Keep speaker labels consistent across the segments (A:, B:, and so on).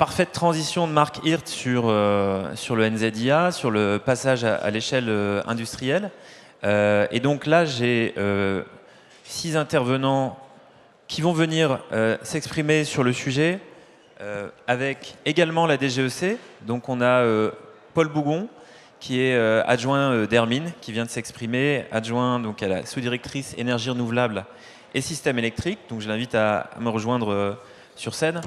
A: parfaite transition de Marc Hirt sur le NZIA, sur le passage à l'échelle industrielle. Et donc là, j'ai 6 intervenants qui vont venir s'exprimer sur le sujet, avec également la DGEC. Donc on a Paul Bougon, qui est adjoint d'Hermine, qui vient de s'exprimer, adjoint donc, à la sous-directrice énergie renouvelable et système électrique. Donc je l'invite à me rejoindre sur scène.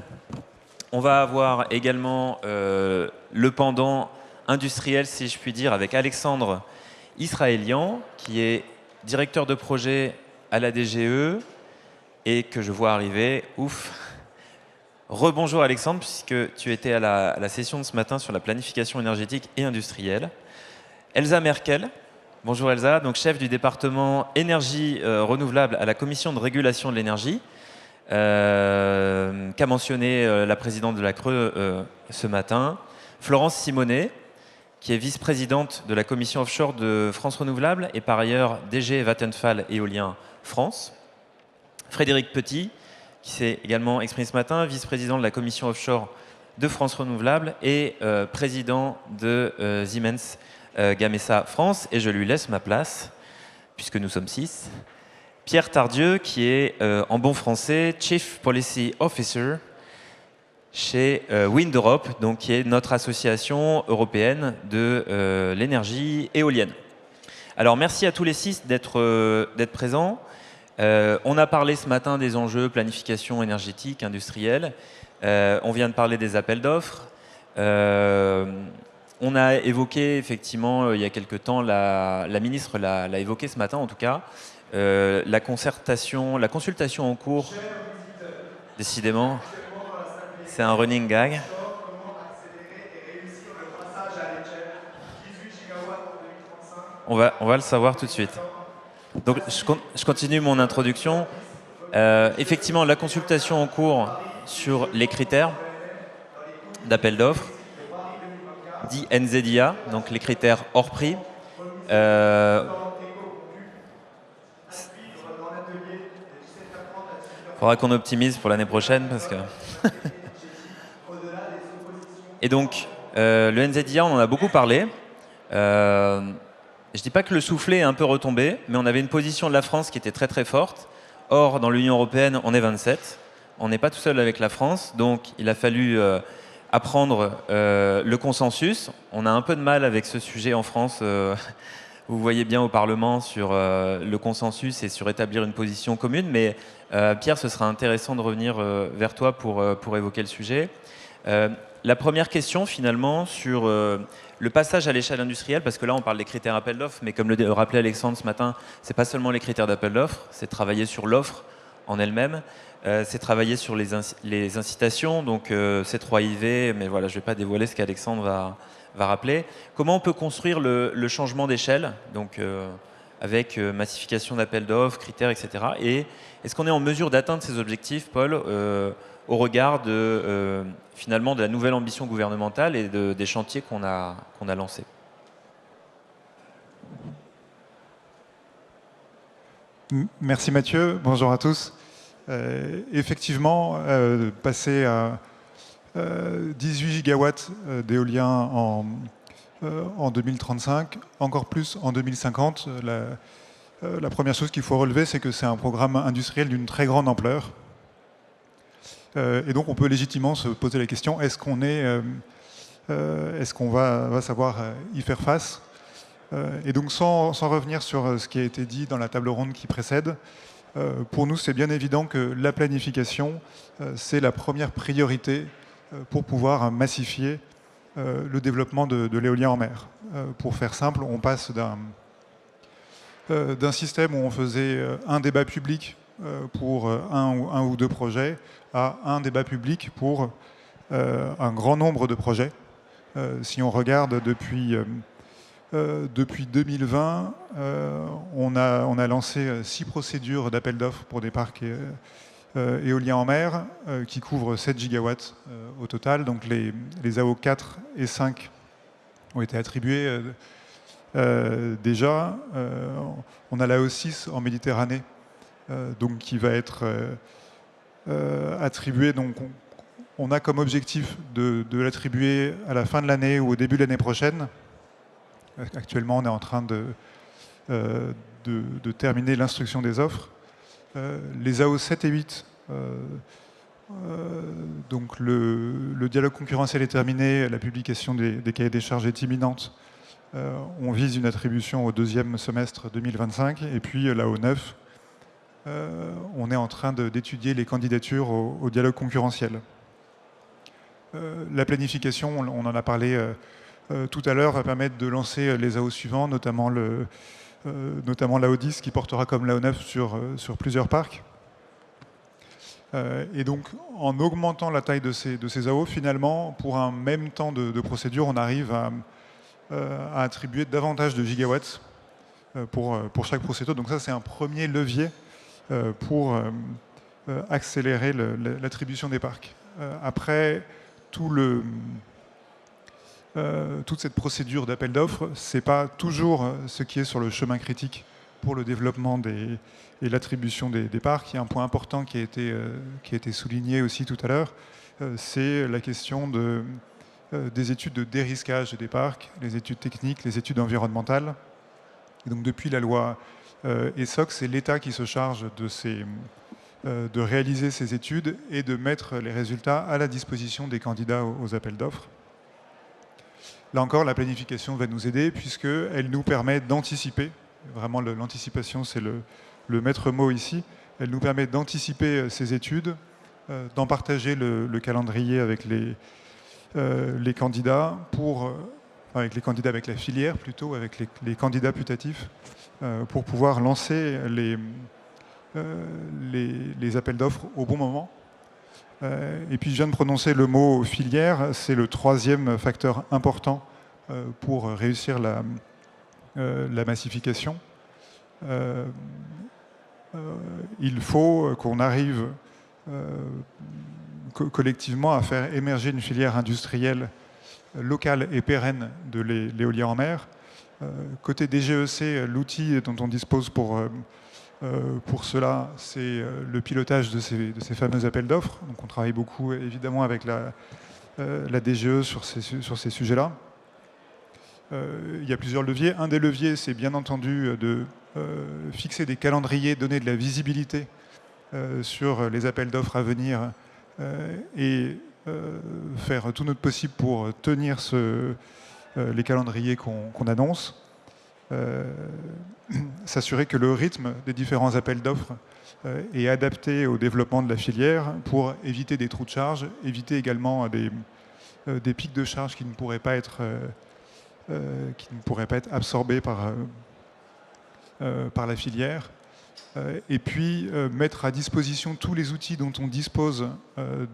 A: On va avoir également le pendant industriel, si je puis dire, avec Alexandre Israélian, qui est directeur de projet à la DGE et que je vois arriver. Ouf. Rebonjour Alexandre, puisque tu étais à la session de ce matin sur la planification énergétique et industrielle. Elsa Merkel. Bonjour Elsa, donc chef du département énergie renouvelable à la commission de régulation de l'énergie, qu'a mentionné la présidente de la CRE ce matin. Florence Simonet, qui est vice-présidente de la commission offshore de France Renouvelable et par ailleurs DG Vattenfall Éolien France. Frédéric Petit, qui s'est également exprimé ce matin, vice-président de la commission offshore de France Renouvelable et président de Siemens Gamesa France. Et je lui laisse ma place, puisque nous sommes 6. Pierre Tardieu, qui est en bon français Chief Policy Officer chez Wind Europe, donc qui est notre association européenne de l'énergie éolienne. Alors merci à tous les 6 d'être présents. On a parlé ce matin des enjeux planification énergétique, industrielle. On vient de parler des appels d'offres. On a évoqué effectivement il y a quelque temps, la ministre l'a évoqué ce matin en tout cas, la consultation en cours. Décidément, c'est un running gag. On va le savoir tout de suite. Donc, je continue mon introduction. Effectivement, la consultation en cours sur les critères d'appel d'offres, dit NZIA, donc les critères hors prix. Il faudra qu'on optimise pour l'année prochaine parce que. Et donc, le NZIA, on en a beaucoup parlé. Je ne dis pas que le soufflet est un peu retombé, mais on avait une position de la France qui était très très forte. Or, dans l'Union européenne, on est 27. On n'est pas tout seul avec la France, donc il a fallu apprendre le consensus. On a un peu de mal avec ce sujet en France. Vous voyez bien au Parlement sur le consensus et sur établir une position commune. Mais Pierre, ce sera intéressant de revenir vers toi pour évoquer le sujet. La première question, finalement, sur le passage à l'échelle industrielle, parce que là, on parle des critères appel d'offres, mais comme le rappelait Alexandre ce matin, ce n'est pas seulement les critères d'appel d'offres, c'est travailler sur l'offre en elle-même, c'est travailler sur les incitations, donc C3IV, mais voilà, je ne vais pas dévoiler ce qu'Alexandre va rappeler. Comment on peut construire le changement d'échelle, donc avec massification d'appel d'offres, critères, etc. Et est-ce qu'on est en mesure d'atteindre ces objectifs, Paul, au regard finalement de la nouvelle ambition gouvernementale et des chantiers qu'on a lancés?
B: Merci Mathieu, bonjour à tous. Effectivement, passer à 18 gigawatts d'éolien en 2035, encore plus en 2050, la première chose qu'il faut relever, c'est que c'est un programme industriel d'une très grande ampleur. Et donc on peut légitimement se poser la question, est-ce qu'on va savoir y faire face? Et donc sans revenir sur ce qui a été dit dans la table ronde qui précède, pour nous c'est bien évident que la planification, c'est la première priorité pour pouvoir massifier le développement de l'éolien en mer. Pour faire simple, on passe d'un système où on faisait un débat public pour un ou deux projets à un débat public pour un grand nombre de projets. Si on regarde depuis 2020, on a lancé 6 procédures d'appel d'offres pour des parcs éoliens en mer qui couvrent 7 gigawatts au total. Donc les AO 4 et 5 ont été attribués déjà. On a l'AO 6 en Méditerranée, donc qui va être attribué. Donc On a comme objectif de l'attribuer à la fin de l'année ou au début de l'année prochaine. Actuellement, on est en train de terminer l'instruction des offres. Les AO 7 et 8, donc le dialogue concurrentiel est terminé, la publication des cahiers des charges est imminente. On vise une attribution au deuxième semestre 2025. Et puis l'AO 9, on est en train d'étudier les candidatures au dialogue concurrentiel. La planification, on en a parlé tout à l'heure, va permettre de lancer les AO suivants, notamment l'AO 10 qui portera comme l'AO 9 sur plusieurs parcs. Et donc, en augmentant la taille de ces AO, finalement, pour un même temps de procédure, on arrive à attribuer davantage de gigawatts pour chaque procédure. Donc ça, c'est un premier levier pour accélérer l'attribution des parcs. Après, toute cette procédure d'appel d'offres, ce n'est pas toujours ce qui est sur le chemin critique pour le développement et l'attribution des parcs. Il y a un point important qui a été souligné aussi tout à l'heure, c'est la question des études de dérisquage des parcs, les études techniques, les études environnementales. Et donc depuis la loi ESSOC, c'est l'État qui se charge de réaliser ces études et de mettre les résultats à la disposition des candidats aux appels d'offres. Là encore, la planification va nous aider puisqu'elle nous permet d'anticiper. Vraiment, l'anticipation, c'est le maître mot ici. Elle nous permet d'anticiper ces études, d'en partager le calendrier avec les candidats, avec la filière plutôt, avec les candidats putatifs, pour pouvoir lancer les appels d'offres au bon moment. Et puis je viens de prononcer le mot filière, c'est le troisième facteur important pour réussir la massification. Il faut qu'on arrive collectivement à faire émerger une filière industrielle locale et pérenne de l'éolien en mer. Côté DGEC, l'outil dont on dispose pour cela, c'est le pilotage de ces fameux appels d'offres. Donc on travaille beaucoup évidemment avec la DGE sur ces sujets-là. Il y a plusieurs leviers. Un des leviers, c'est bien entendu de fixer des calendriers, donner de la visibilité sur les appels d'offres à venir et faire tout notre possible pour tenir les calendriers qu'on annonce. S'assurer que le rythme des différents appels d'offres est adapté au développement de la filière pour éviter des trous de charge, éviter également des pics de charge qui ne pourraient pas être absorbés par la filière. Et puis mettre à disposition tous les outils dont on dispose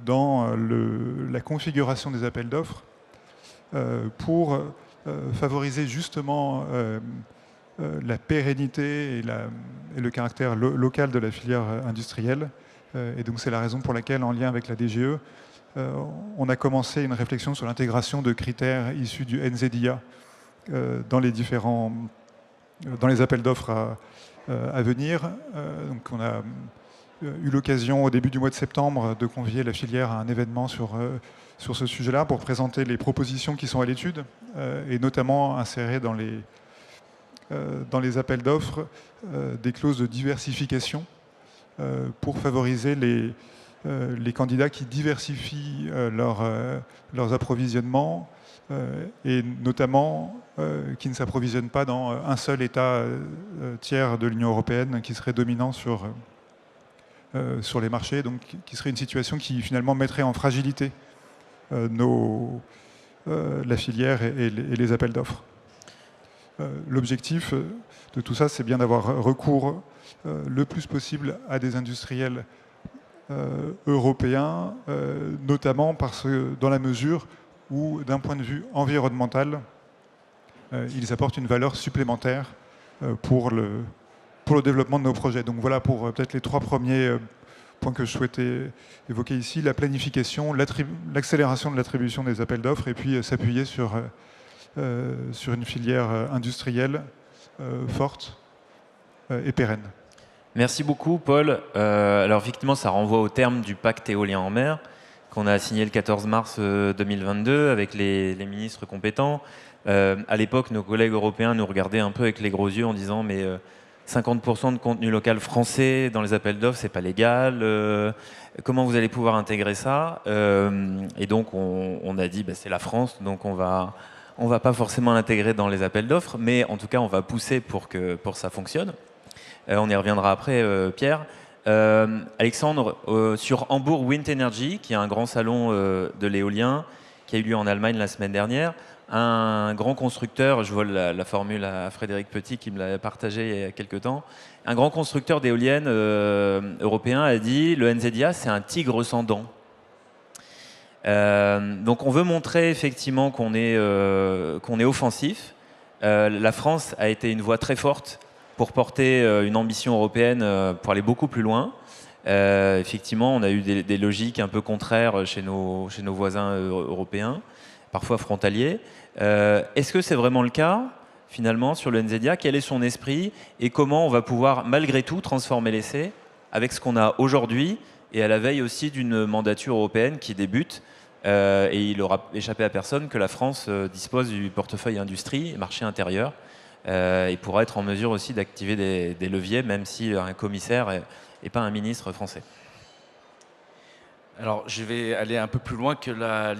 B: dans la configuration des appels d'offres pour favoriser justement la pérennité et le caractère local de la filière industrielle. Et donc c'est la raison pour laquelle, en lien avec la DGE, on a commencé une réflexion sur l'intégration de critères issus du NZIA dans les appels d'offres à venir. Donc on a eu l'occasion au début du mois de septembre de convier la filière à un événement sur ce sujet-là pour présenter les propositions qui sont à l'étude et notamment insérer dans les appels d'offres des clauses de diversification pour favoriser les candidats qui diversifient leurs approvisionnements et notamment qui ne s'approvisionnent pas dans un seul État tiers de l'Union européenne qui serait dominant sur les marchés, donc qui serait une situation qui finalement mettrait en fragilité la filière et les appels d'offres. L'objectif de tout ça, c'est bien d'avoir recours le plus possible à des industriels européens, notamment dans la mesure où, d'un point de vue environnemental, ils apportent une valeur supplémentaire pour le développement de nos projets. Donc voilà pour peut-être les trois premiers points que je souhaitais évoquer ici, la planification, l'accélération de l'attribution des appels d'offres et puis s'appuyer sur une filière industrielle forte et pérenne.
A: Merci beaucoup, Paul. Alors, effectivement, ça renvoie au terme du pacte éolien en mer. qu'on a signé le 14 mars 2022 avec les ministres compétents. À l'époque, nos collègues européens nous regardaient un peu avec les gros yeux en disant mais 50% de contenu local français dans les appels d'offres, c'est pas légal. Comment vous allez pouvoir intégrer ça? Et donc on a dit c'est la France, donc on va pas forcément l'intégrer dans les appels d'offres, mais en tout cas on va pousser pour que ça fonctionne. On y reviendra après, Pierre. Alexandre, sur Hamburg Wind Energy, qui est un grand salon de l'éolien qui a eu lieu en Allemagne la semaine dernière, un grand constructeur, je vole la formule à Frédéric Petit qui me l'a partagé il y a quelques temps, un grand constructeur d'éoliennes européen a dit le NZIA c'est un tigre sans dents. Donc on veut montrer effectivement qu'on est offensif. La France a été une voix très forte pour porter une ambition européenne pour aller beaucoup plus loin. Effectivement, on a eu des logiques un peu contraires chez nos voisins européens, parfois frontaliers. Est-ce que c'est vraiment le cas, finalement, sur le NZIA? Quel est son esprit et comment on va pouvoir, malgré tout, transformer l'essai avec ce qu'on a aujourd'hui et à la veille aussi d'une mandature européenne qui débute et il aura échappé à personne que la France dispose du portefeuille industrie et marché intérieur et pourra être en mesure aussi d'activer des leviers, même si un commissaire n'est pas un ministre français.
C: Alors, je vais aller un peu plus loin que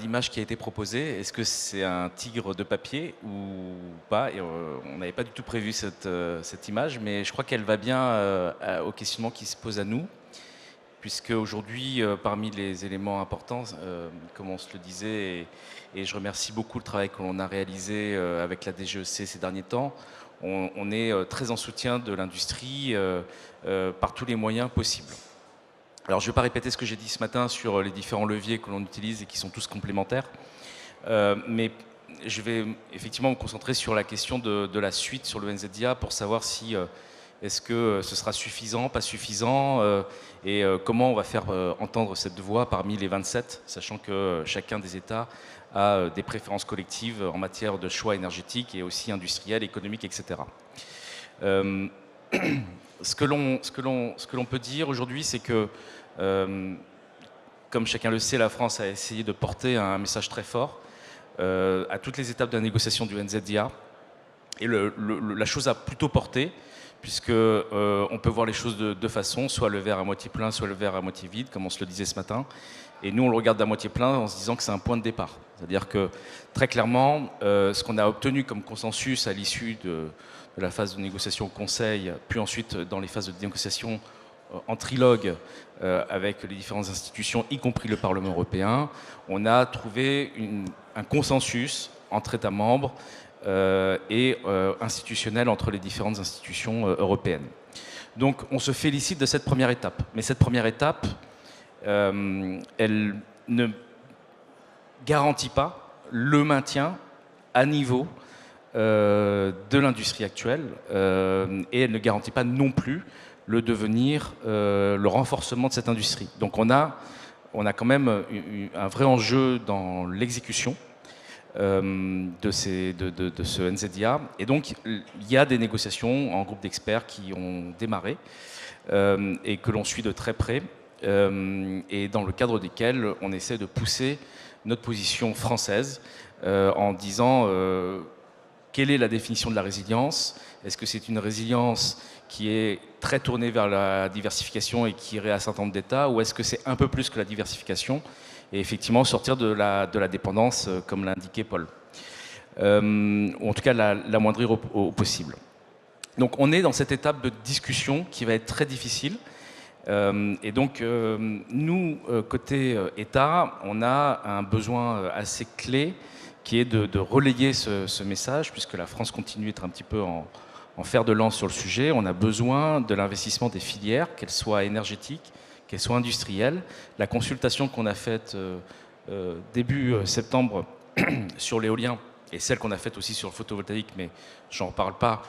C: l'image qui a été proposée. Est-ce que c'est un tigre de papier ou pas? Et, on n'avait pas du tout prévu cette image, mais je crois qu'elle va bien au questionnement qui se pose à nous, puisque aujourd'hui, parmi les éléments importants, comme on se le disait, et je remercie beaucoup le travail que l'on a réalisé avec la DGEC ces derniers temps, on est très en soutien de l'industrie par tous les moyens possibles. Alors, je ne vais pas répéter ce que j'ai dit ce matin sur les différents leviers que l'on utilise et qui sont tous complémentaires, mais je vais effectivement me concentrer sur la question de la suite sur le NZIA pour savoir si est-ce que ce sera suffisant, pas suffisant, et comment on va faire entendre cette voix parmi les 27, sachant que chacun des États a des préférences collectives en matière de choix énergétiques et aussi industriels, économiques, etc. Ce que l'on peut dire aujourd'hui, c'est que, comme chacun le sait, la France a essayé de porter un message très fort à toutes les étapes de la négociation du NZIA. Et la chose a plutôt porté, puisque on peut voir les choses de deux façons, soit le verre à moitié plein, soit le verre à moitié vide, comme on se le disait ce matin. Et nous, on le regarde à moitié plein en se disant que c'est un point de départ. C'est-à-dire que, très clairement, ce qu'on a obtenu comme consensus à l'issue de la phase de négociation au Conseil, puis ensuite dans les phases de négociation en trilogue avec les différentes institutions, y compris le Parlement européen, on a trouvé un consensus entre États membres et institutionnel entre les différentes institutions européennes. Donc on se félicite de cette première étape. Mais cette première étape, elle ne garantit pas le maintien à niveau de l'industrie actuelle et elle ne garantit pas non plus le devenir, le renforcement de cette industrie. Donc on a quand même un vrai enjeu dans l'exécution de ce NZIA. Et donc il y a des négociations en groupe d'experts qui ont démarré et que l'on suit de très près et dans le cadre desquels on essaie de pousser notre position française en disant quelle est la définition de la résilience? Est-ce que c'est une résilience qui est très tournée vers la diversification et qui irait à un certain nombre d'États, ou est-ce que c'est un peu plus que la diversification et effectivement sortir de la dépendance, comme l'a indiqué Paul, ou en tout cas l'amoindrir au possible. Donc on est dans cette étape de discussion qui va être très difficile. Et donc nous, côté État, on a un besoin assez clé qui est de relayer ce message, puisque la France continue d'être un petit peu en fer de lance sur le sujet. On a besoin de l'investissement des filières, qu'elles soient énergétiques, qu'elles soient industrielles. La consultation qu'on a faite début septembre sur l'éolien, et celle qu'on a faite aussi sur le photovoltaïque, mais j'en reparle pas,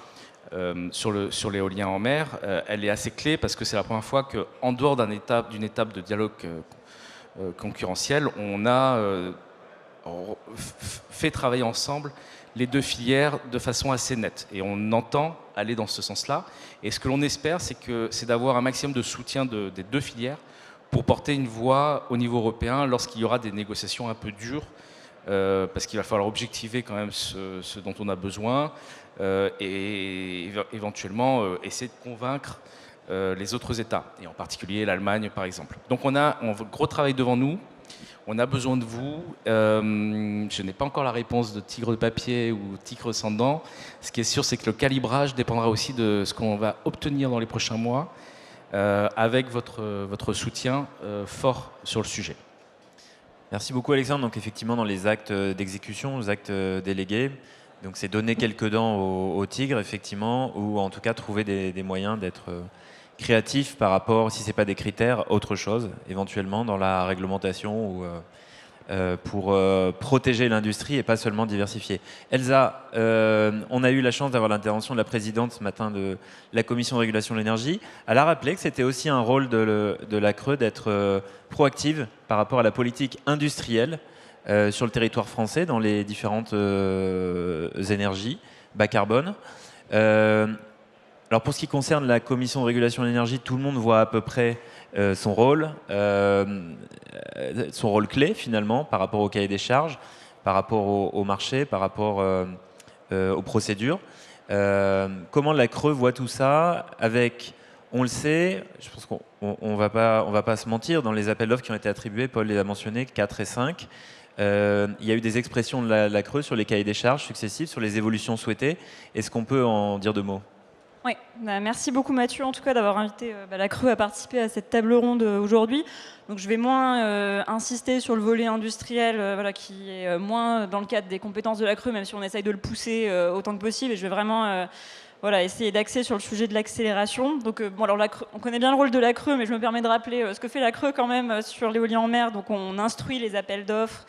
C: sur l'éolien en mer, elle est assez clé parce que c'est la première fois qu'en dehors d'une étape de dialogue concurrentiel, on a fait travailler ensemble les deux filières de façon assez nette. Et on entend aller dans ce sens-là. Et ce que l'on espère, c'est d'avoir un maximum de soutien des deux filières pour porter une voix au niveau européen lorsqu'il y aura des négociations un peu dures, parce qu'il va falloir objectiver quand même ce dont on a besoin et éventuellement essayer de convaincre les autres États, et en particulier l'Allemagne par exemple. Donc on a un gros travail devant nous, on a besoin de vous. Je n'ai pas encore la réponse de tigre de papier ou tigre sans dents. Ce qui est sûr, c'est que le calibrage dépendra aussi de ce qu'on va obtenir dans les prochains mois, avec votre soutien fort sur le sujet.
A: Merci beaucoup Alexandre. Donc effectivement, dans les actes d'exécution, les actes délégués, donc c'est donner quelques dents au tigre, effectivement, ou en tout cas trouver des moyens d'être créatif par rapport, si ce n'est pas des critères, autre chose, éventuellement dans la réglementation ou pour protéger l'industrie et pas seulement diversifier. Elsa, on a eu la chance d'avoir l'intervention de la présidente ce matin de la Commission de régulation de l'énergie. Elle a rappelé que c'était aussi un rôle de la CRE d'être proactive par rapport à la politique industrielle sur le territoire français dans les différentes énergies bas carbone. Alors pour ce qui concerne la Commission de régulation de l'énergie, tout le monde voit à peu près son rôle clé finalement par rapport au cahier des charges, par rapport au marché, par rapport aux procédures. Comment la CRE voit tout ça avec, on le sait, je pense qu'on va pas se mentir, dans les appels d'offres qui ont été attribués, Paul les a mentionnés, 4 et 5, il y a eu des expressions de la CRE sur les cahiers des charges successifs, sur les évolutions souhaitées. Est-ce qu'on peut en dire deux mots ?
D: Oui, merci beaucoup Mathieu en tout cas d'avoir invité la CRE à participer à cette table ronde aujourd'hui. Donc je vais moins insister sur le volet industriel qui est moins dans le cadre des compétences de la CRE, même si on essaye de le pousser autant que possible, et je vais vraiment essayer d'axer sur le sujet de l'accélération. Donc alors on connaît bien le rôle de la CRE, mais je me permets de rappeler ce que fait la CRE quand même sur l'éolien en mer. Donc on instruit les appels d'offres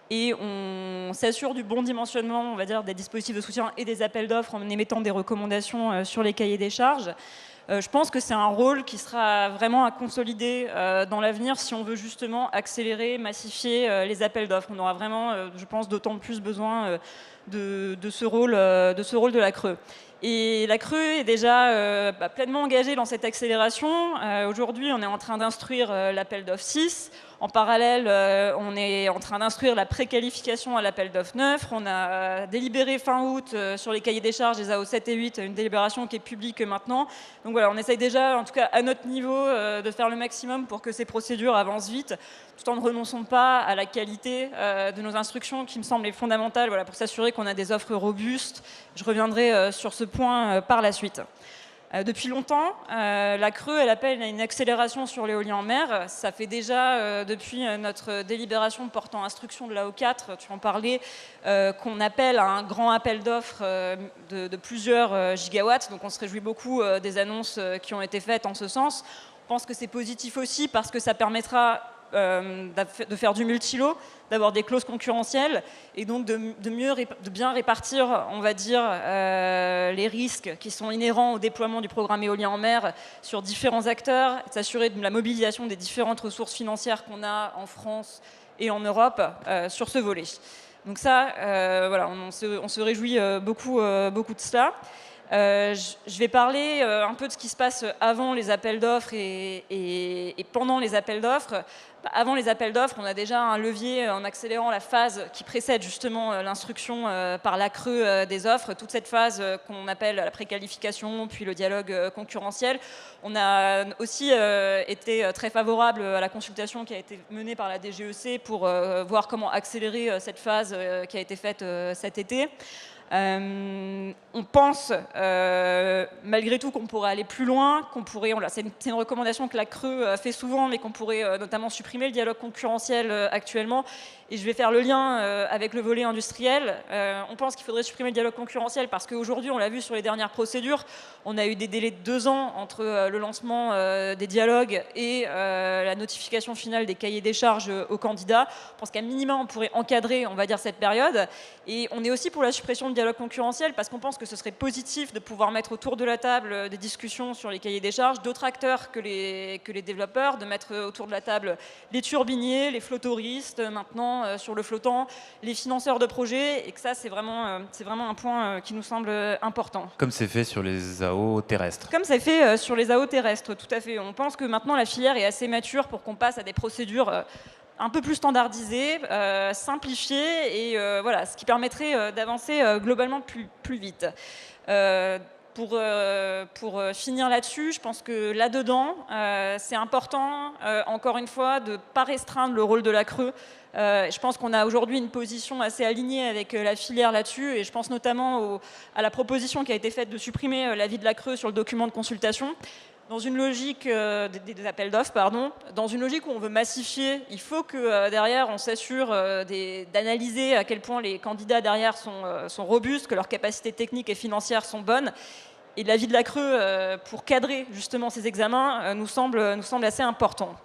D: et on s'assure du bon dimensionnement, on va dire, des dispositifs de soutien et des appels d'offres en émettant des recommandations sur les cahiers des charges. Je pense que c'est un rôle qui sera vraiment à consolider dans l'avenir si on veut justement accélérer, massifier les appels d'offres. On aura vraiment, je pense, d'autant plus besoin de ce rôle de la CRE. Et la CRE est déjà pleinement engagée dans cette accélération. Aujourd'hui, on est en train d'instruire l'appel d'offres 6. En parallèle, on est en train d'instruire la préqualification à l'appel d'offres 9. On a délibéré fin août sur les cahiers des charges des AO 7 et 8, une délibération qui est publique maintenant. Donc voilà, on essaye déjà, en tout cas à notre niveau, de faire le maximum pour que ces procédures avancent vite, tout en ne renonçant pas à la qualité de nos instructions, qui me semble fondamentale pour s'assurer qu'on a des offres robustes. Je reviendrai sur ce point par la suite. Depuis longtemps, la CRE, elle appelle à une accélération sur l'éolien en mer. Ça fait déjà, depuis notre délibération portant instruction de l'AO4, tu en parlais, qu'on appelle à un grand appel d'offres de plusieurs gigawatts. Donc on se réjouit beaucoup des annonces qui ont été faites en ce sens. On pense que c'est positif aussi parce que ça permettra de faire du multilo, d'avoir des clauses concurrentielles et donc de bien répartir, on va dire, les risques qui sont inhérents au déploiement du programme éolien en mer sur différents acteurs, de s'assurer de la mobilisation des différentes ressources financières qu'on a en France et en Europe sur ce volet. Donc ça, on se réjouit beaucoup de cela. Je vais parler un peu de ce qui se passe avant les appels d'offres et pendant les appels d'offres. Avant les appels d'offres, on a déjà un levier en accélérant la phase qui précède justement l'instruction par la CRE des offres, toute cette phase qu'on appelle la préqualification, puis le dialogue concurrentiel. On a aussi été très favorable à la consultation qui a été menée par la DGEC pour voir comment accélérer cette phase qui a été faite cet été. On pense malgré tout qu'on pourrait aller plus loin, c'est une recommandation que la CRE fait souvent, mais qu'on pourrait notamment supprimer le dialogue concurrentiel actuellement. Et je vais faire le lien avec le volet industriel. On pense qu'il faudrait supprimer le dialogue concurrentiel parce qu'aujourd'hui, on l'a vu sur les dernières procédures, on a eu des délais de 2 ans entre le lancement des dialogues et la notification finale des cahiers des charges aux candidats. Je pense qu'à minima, on pourrait encadrer, on va dire, cette période. Et on est aussi pour la suppression du dialogue concurrentiel parce qu'on pense que ce serait positif de pouvoir mettre autour de la table des discussions sur les cahiers des charges d'autres acteurs que les développeurs, de mettre autour de la table les turbiniers, les flottoristes maintenant, financement sur le flottant, les financeurs de projets, et que ça, c'est vraiment un point qui nous semble important.
A: Comme c'est fait sur les AO terrestres.
D: Comme c'est fait sur les AO terrestres, tout à fait. On pense que maintenant, la filière est assez mature pour qu'on passe à des procédures un peu plus standardisées, simplifiées, et voilà, ce qui permettrait d'avancer globalement plus vite. Pour finir là-dessus, je pense que là-dedans, c'est important, encore une fois, de ne pas restreindre le rôle de la Creux. Je pense qu'on a aujourd'hui une position assez alignée avec la filière là-dessus, et je pense notamment à la proposition qui a été faite de supprimer l'avis de la Creux sur le document de consultation. Dans une logique des appels d'offres, pardon, dans une logique où on veut massifier, il faut que derrière on s'assure d'analyser à quel point les candidats derrière sont robustes, que leurs capacités techniques et financières sont bonnes. Et l'avis de la Creux pour cadrer justement ces examens nous semble assez important.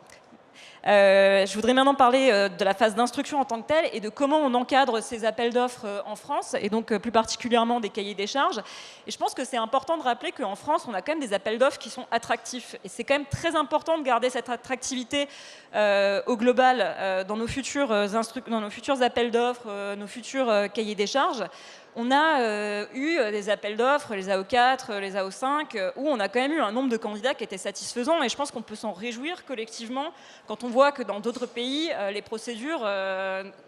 D: Je voudrais maintenant parler de la phase d'instruction en tant que telle et de comment on encadre ces appels d'offres en France, et donc plus particulièrement des cahiers des charges. Et je pense que c'est important de rappeler qu'en France, on a quand même des appels d'offres qui sont attractifs. Et c'est quand même très important de garder cette attractivité au global dans nos futurs appels d'offres, nos futurs cahiers des charges. On a eu des appels d'offres, les AO4, les AO5, où on a quand même eu un nombre de candidats qui était satisfaisant, et je pense qu'on peut s'en réjouir collectivement quand on voit que dans d'autres pays, les procédures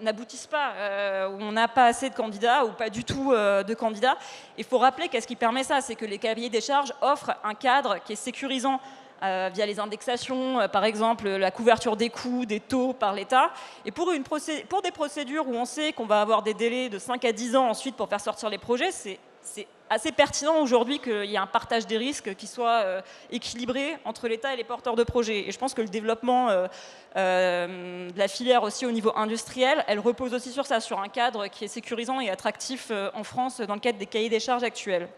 D: n'aboutissent pas, où on n'a pas assez de candidats ou pas du tout de candidats. Il faut rappeler qu'est-ce qui permet ça, c'est que les cahiers des charges offrent un cadre qui est sécurisant, via les indexations, par exemple la couverture des coûts, des taux par l'État. Et pour des procédures où on sait qu'on va avoir des délais de 5 à 10 ans ensuite pour faire sortir les projets, c'est assez pertinent aujourd'hui qu'il y ait un partage des risques qui soit équilibré entre l'État et les porteurs de projets. Et je pense que le développement de la filière aussi au niveau industriel, elle repose aussi sur ça, sur un cadre qui est sécurisant et attractif en France dans le cadre des cahiers des charges actuels.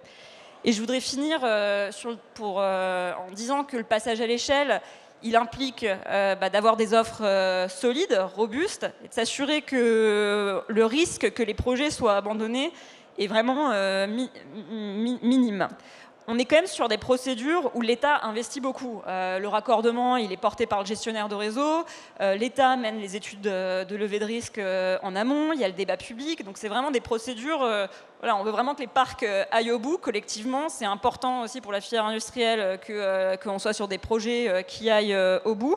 D: Et je voudrais finir en disant que le passage à l'échelle, il implique d'avoir des offres solides, robustes, et de s'assurer que le risque que les projets soient abandonnés est vraiment minime. On est quand même sur des procédures où l'État investit beaucoup. Le raccordement, il est porté par le gestionnaire de réseau. L'État mène les études de levée de risque en amont. Il y a le débat public. Donc c'est vraiment des procédures. Voilà, on veut vraiment que les parcs aillent au bout collectivement. C'est important aussi pour la filière industrielle qu'on soit sur des projets qui aillent au bout.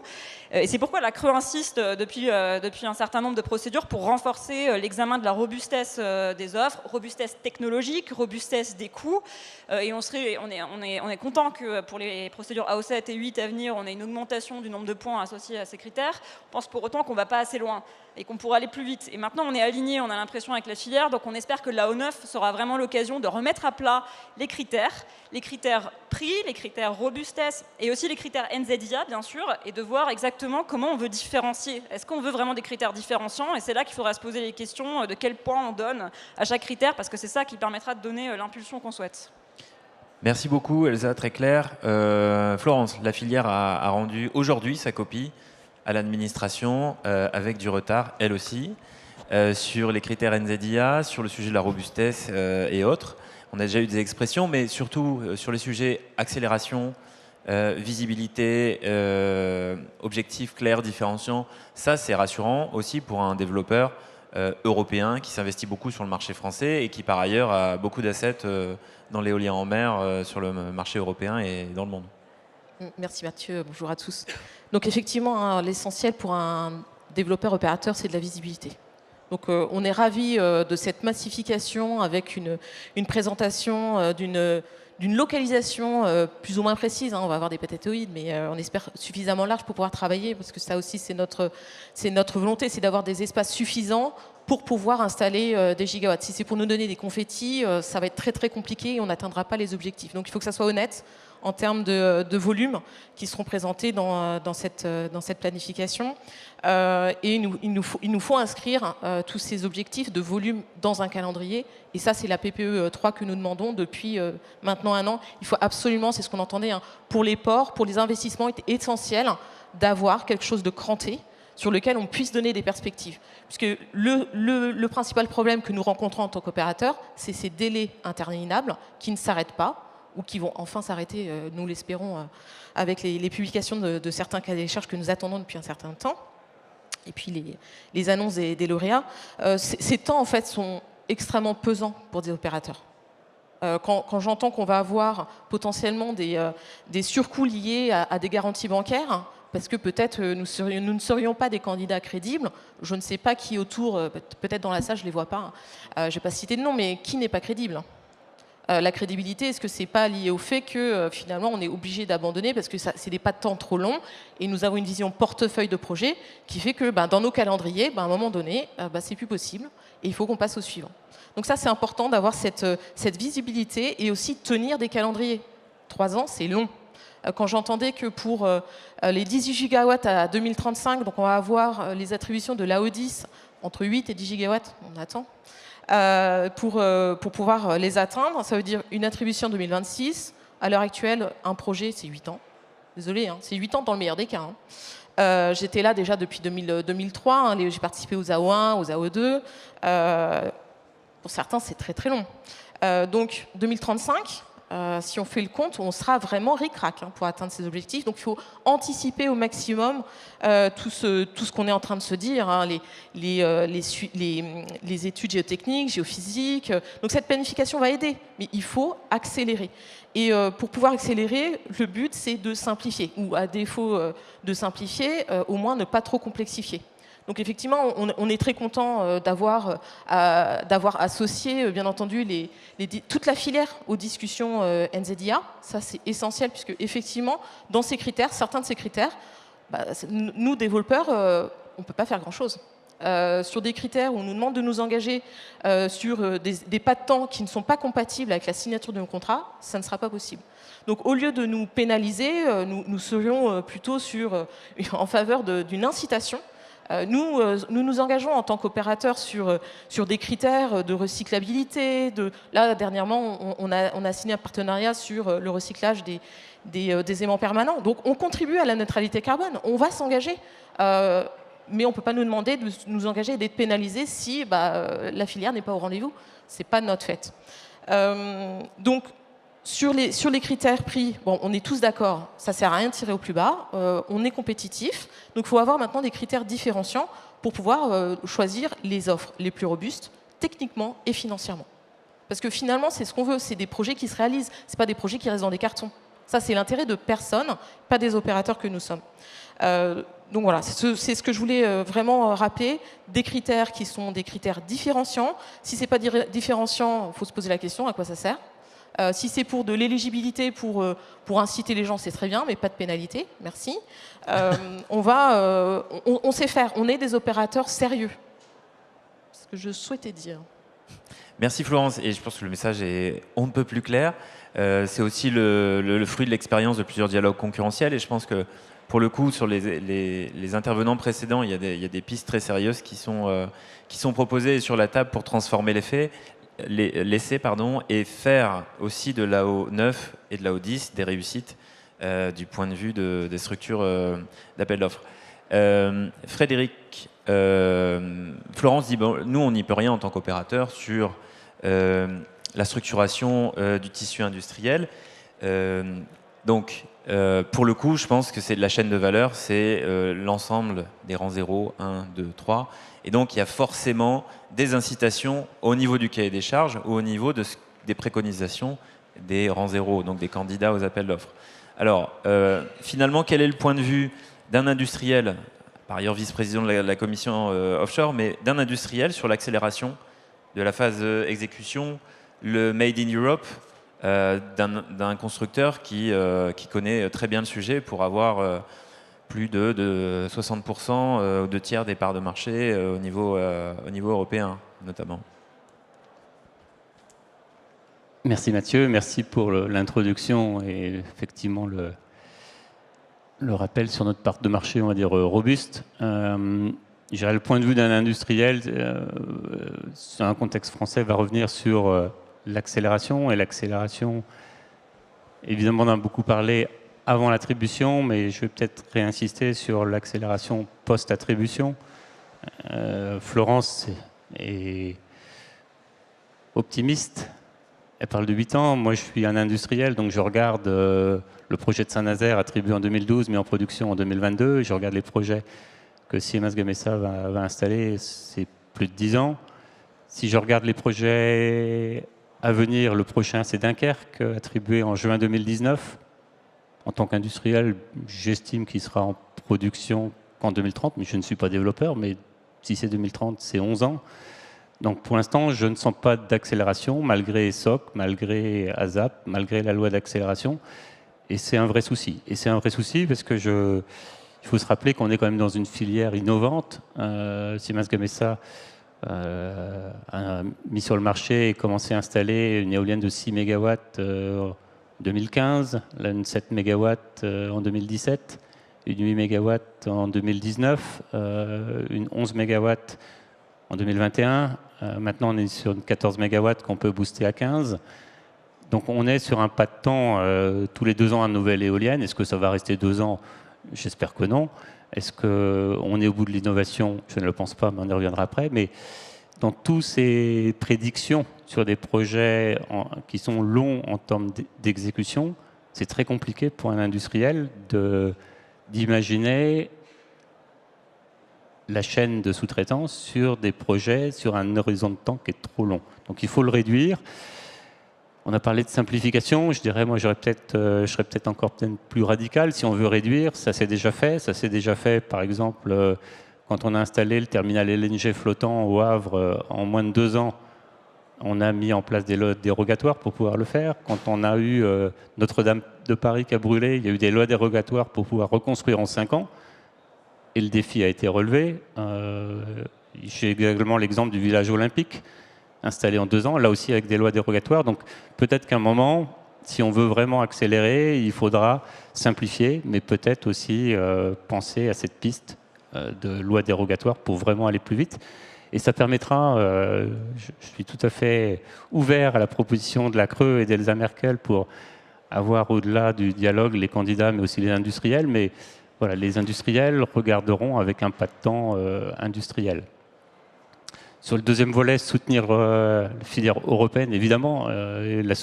D: Et c'est pourquoi la Creux insiste depuis un certain nombre de procédures pour renforcer l'examen de la robustesse des offres, robustesse technologique, robustesse des coûts. Et on est content que pour les procédures AO7 et 8 à venir, on ait une augmentation du nombre de points associés à ces critères. On pense pour autant qu'on ne va pas assez loin et qu'on pourra aller plus vite. Et maintenant, on est aligné, on a l'impression, avec la filière, donc on espère que l'AO9 sera vraiment l'occasion de remettre à plat les critères prix, les critères robustesse et aussi les critères NZIA, bien sûr, et de voir exactement comment on veut différencier. Est-ce qu'on veut vraiment des critères différenciants? Et c'est là qu'il faudra se poser les questions de quel point on donne à chaque critère, parce que c'est ça qui permettra de donner l'impulsion qu'on souhaite.
A: Merci beaucoup, Elsa, très clair. Florence, la filière a rendu aujourd'hui sa copie à l'administration avec du retard, elle aussi, sur les critères NZIA, sur le sujet de la robustesse et autres. On a déjà eu des expressions, mais surtout sur les sujets accélération, visibilité, objectifs clairs, différenciants. Ça, c'est rassurant aussi pour un développeur européen qui s'investit beaucoup sur le marché français et qui, par ailleurs, a beaucoup d'assets dans l'éolien en mer sur le marché européen et dans le monde.
E: Merci Mathieu, bonjour à tous. Donc effectivement, hein, l'essentiel pour un développeur opérateur, c'est de la visibilité. Donc on est ravis de cette massification avec une présentation d'une localisation plus ou moins précise. Hein. On va avoir des pététoïdes, mais on espère suffisamment large pour pouvoir travailler, parce que ça aussi c'est notre volonté, c'est d'avoir des espaces suffisants pour pouvoir installer des gigawatts. Si c'est pour nous donner des confettis, ça va être très très compliqué et on n'atteindra pas les objectifs. Donc il faut que ça soit honnête en termes de volume qui seront présentés dans cette planification. Et il nous faut inscrire tous ces objectifs de volume dans un calendrier. Et ça, c'est la PPE 3 que nous demandons depuis maintenant 1 an. Il faut absolument, c'est ce qu'on entendait, hein, pour les ports, pour les investissements, il est essentiel d'avoir quelque chose de cranté sur lequel on puisse donner des perspectives. Puisque le principal problème que nous rencontrons en tant qu'opérateurs, c'est ces délais interminables qui ne s'arrêtent pas, ou qui vont enfin s'arrêter, nous l'espérons, avec les publications de certains cahiers des charges que nous attendons depuis un certain temps. et puis les annonces des lauréats, ces temps en fait sont extrêmement pesants pour des opérateurs. Quand j'entends qu'on va avoir potentiellement des surcoûts liés à des garanties bancaires, parce que peut-être nous ne serions pas des candidats crédibles, je ne sais pas qui autour, peut-être dans la salle, je ne les vois pas, je ne vais pas citer de nom, mais qui n'est pas crédible? La crédibilité, est-ce que ce n'est pas lié au fait que finalement on est obligé d'abandonner parce que c'est des pas de temps trop longs et nous avons une vision portefeuille de projet qui fait que dans nos calendriers, à un moment donné, c'est plus possible et il faut qu'on passe au suivant. Donc ça, c'est important d'avoir cette visibilité et aussi tenir des calendriers. 3 ans, c'est long. Quand j'entendais que pour les 18 gigawatts à 2035, donc on va avoir les attributions de l'AO10 entre 8 et 10 gigawatts, on attend, pour pouvoir les atteindre, ça veut dire une attribution en 2026. À l'heure actuelle, un projet, c'est 8 ans. Désolé, hein, c'est 8 ans dans le meilleur des cas. Hein. J'étais là déjà depuis 2003, hein, j'ai participé aux AO1, aux AO2. Pour certains, c'est très très long. Donc 2035, si on fait le compte, on sera vraiment ric-rac pour atteindre ces objectifs. Donc il faut anticiper au maximum tout ce qu'on est en train de se dire, hein, les études géotechniques, géophysiques. Donc cette planification va aider, mais il faut accélérer. Et pour pouvoir accélérer, le but c'est de simplifier, ou à défaut de simplifier, au moins ne pas trop complexifier. Donc effectivement, on est très content d'avoir associé, bien entendu, toute la filière aux discussions NZIA. Ça, c'est essentiel, puisque effectivement, dans ces critères, certains de ces critères, nous, développeurs, on ne peut pas faire grand-chose. Sur des critères où on nous demande de nous engager sur des pas de temps qui ne sont pas compatibles avec la signature de nos contrats, ça ne sera pas possible. Donc au lieu de nous pénaliser, nous serions plutôt en faveur d'une incitation. Nous nous engageons en tant qu'opérateurs sur des critères de recyclabilité. Là, dernièrement, on a signé un partenariat sur le recyclage des aimants permanents. Donc, on contribue à la neutralité carbone. On va s'engager. Mais on ne peut pas nous demander de nous engager et d'être pénalisés si la filière n'est pas au rendez-vous. Ce n'est pas notre fait. Donc, sur les critères prix, bon, on est tous d'accord, ça ne sert à rien de tirer au plus bas, on est compétitif, donc il faut avoir maintenant des critères différenciants pour pouvoir choisir les offres les plus robustes, techniquement et financièrement. Parce que finalement, c'est ce qu'on veut, c'est des projets qui se réalisent, ce n'est pas des projets qui restent dans des cartons. Ça, c'est l'intérêt de personne, pas des opérateurs que nous sommes. Donc voilà, c'est ce que je voulais vraiment rappeler, des critères qui sont des critères différenciants. Si ce n'est pas différenciant, il faut se poser la question, à quoi ça sert ? Si c'est pour de l'éligibilité, pour inciter les gens, c'est très bien, mais pas de pénalité, merci. On sait faire, on est des opérateurs sérieux. C'est ce que je souhaitais dire.
A: Merci Florence, et je pense que le message est on ne peut plus clair. C'est aussi le fruit de l'expérience de plusieurs dialogues concurrentiels, et je pense que pour le coup, sur les intervenants précédents, il y a des pistes très sérieuses qui sont proposées sur la table pour transformer l'essai et faire aussi de l'AO9 et de l'AO10 des réussites du point de vue des structures d'appel d'offres. Frédéric, Florence dit, bon, nous on n'y peut rien en tant qu'opérateur sur la structuration du tissu industriel. Donc pour le coup, je pense que c'est de la chaîne de valeur, c'est l'ensemble des rangs 0, 1, 2, 3. Et donc, il y a forcément des incitations au niveau du cahier des charges ou au niveau des préconisations des rangs 0, donc des candidats aux appels d'offres. Alors, finalement, quel est le point de vue d'un industriel, par ailleurs vice-président de la commission offshore, mais d'un industriel sur l'accélération de la phase exécution, le Made in Europe, d'un constructeur qui connaît très bien le sujet pour avoir plus de 60% ou 2 tiers des parts de marché au niveau européen, notamment.
F: Merci Mathieu, merci pour l'introduction et effectivement le rappel sur notre part de marché, on va dire, robuste. J'irai le point de vue d'un industriel, sur un contexte français, va revenir sur l'accélération. Et l'accélération, évidemment, on en a beaucoup parlé avant l'attribution, mais je vais peut-être réinsister sur l'accélération post-attribution. Florence est optimiste. Elle parle de 8 ans. Moi, je suis un industriel, donc je regarde le projet de Saint-Nazaire attribué en 2012, mais en production en 2022. Je regarde les projets que que Siemens Gamesa va installer, c'est plus de 10 ans. Si je regarde les projets à venir, le prochain, c'est Dunkerque, attribué en juin 2019. En tant qu'industriel, j'estime qu'il sera en production qu'en 2030, mais je ne suis pas développeur, mais si c'est 2030, c'est 11 ans. Donc pour l'instant, je ne sens pas d'accélération, malgré SOC, malgré ASAP, malgré la loi d'accélération. Et c'est un vrai souci. Et c'est un vrai souci parce que il faut se rappeler qu'on est quand même dans une filière innovante. Siemens Gamesa a mis sur le marché et commencé à installer une éolienne de 6 MW en 2015, là, une 7 MW en 2017, une 8 MW en 2019, une 11 MW en 2021. Maintenant, on est sur une 14 MW qu'on peut booster à 15. Donc on est sur un pas de temps, tous les 2 ans, une nouvelle éolienne. Est-ce que ça va rester 2 ans? J'espère que non. Est-ce qu'on est au bout de l'innovation? Je ne le pense pas, mais on y reviendra après. Mais dans toutes ces prédictions sur des projets qui sont longs en termes d'exécution, c'est très compliqué pour un industriel d'imaginer la chaîne de sous-traitance sur des projets sur un horizon de temps qui est trop long. Donc il faut le réduire. On a parlé de simplification. Je dirais, moi, je serais peut-être encore plus radical. Si on veut réduire, ça s'est déjà fait. Ça s'est déjà fait, par exemple, quand on a installé le terminal LNG flottant au Havre en moins de 2 ans. On a mis en place des lois dérogatoires pour pouvoir le faire. Quand on a eu Notre-Dame de Paris qui a brûlé, il y a eu des lois dérogatoires pour pouvoir reconstruire en 5 ans. Et le défi a été relevé. J'ai également l'exemple du village olympique, installé en 2 ans, là aussi avec des lois dérogatoires. Donc peut-être qu'à un moment, si on veut vraiment accélérer, il faudra simplifier, mais peut-être aussi penser à cette piste de loi dérogatoire pour vraiment aller plus vite. Et ça permettra, je suis tout à fait ouvert à la proposition de la Creux et d'Elsa Merkel pour avoir au-delà du dialogue les candidats, mais aussi les industriels. Mais voilà, les industriels regarderont avec un pas de temps industriel. Sur le deuxième volet, soutenir la filière européenne, évidemment, la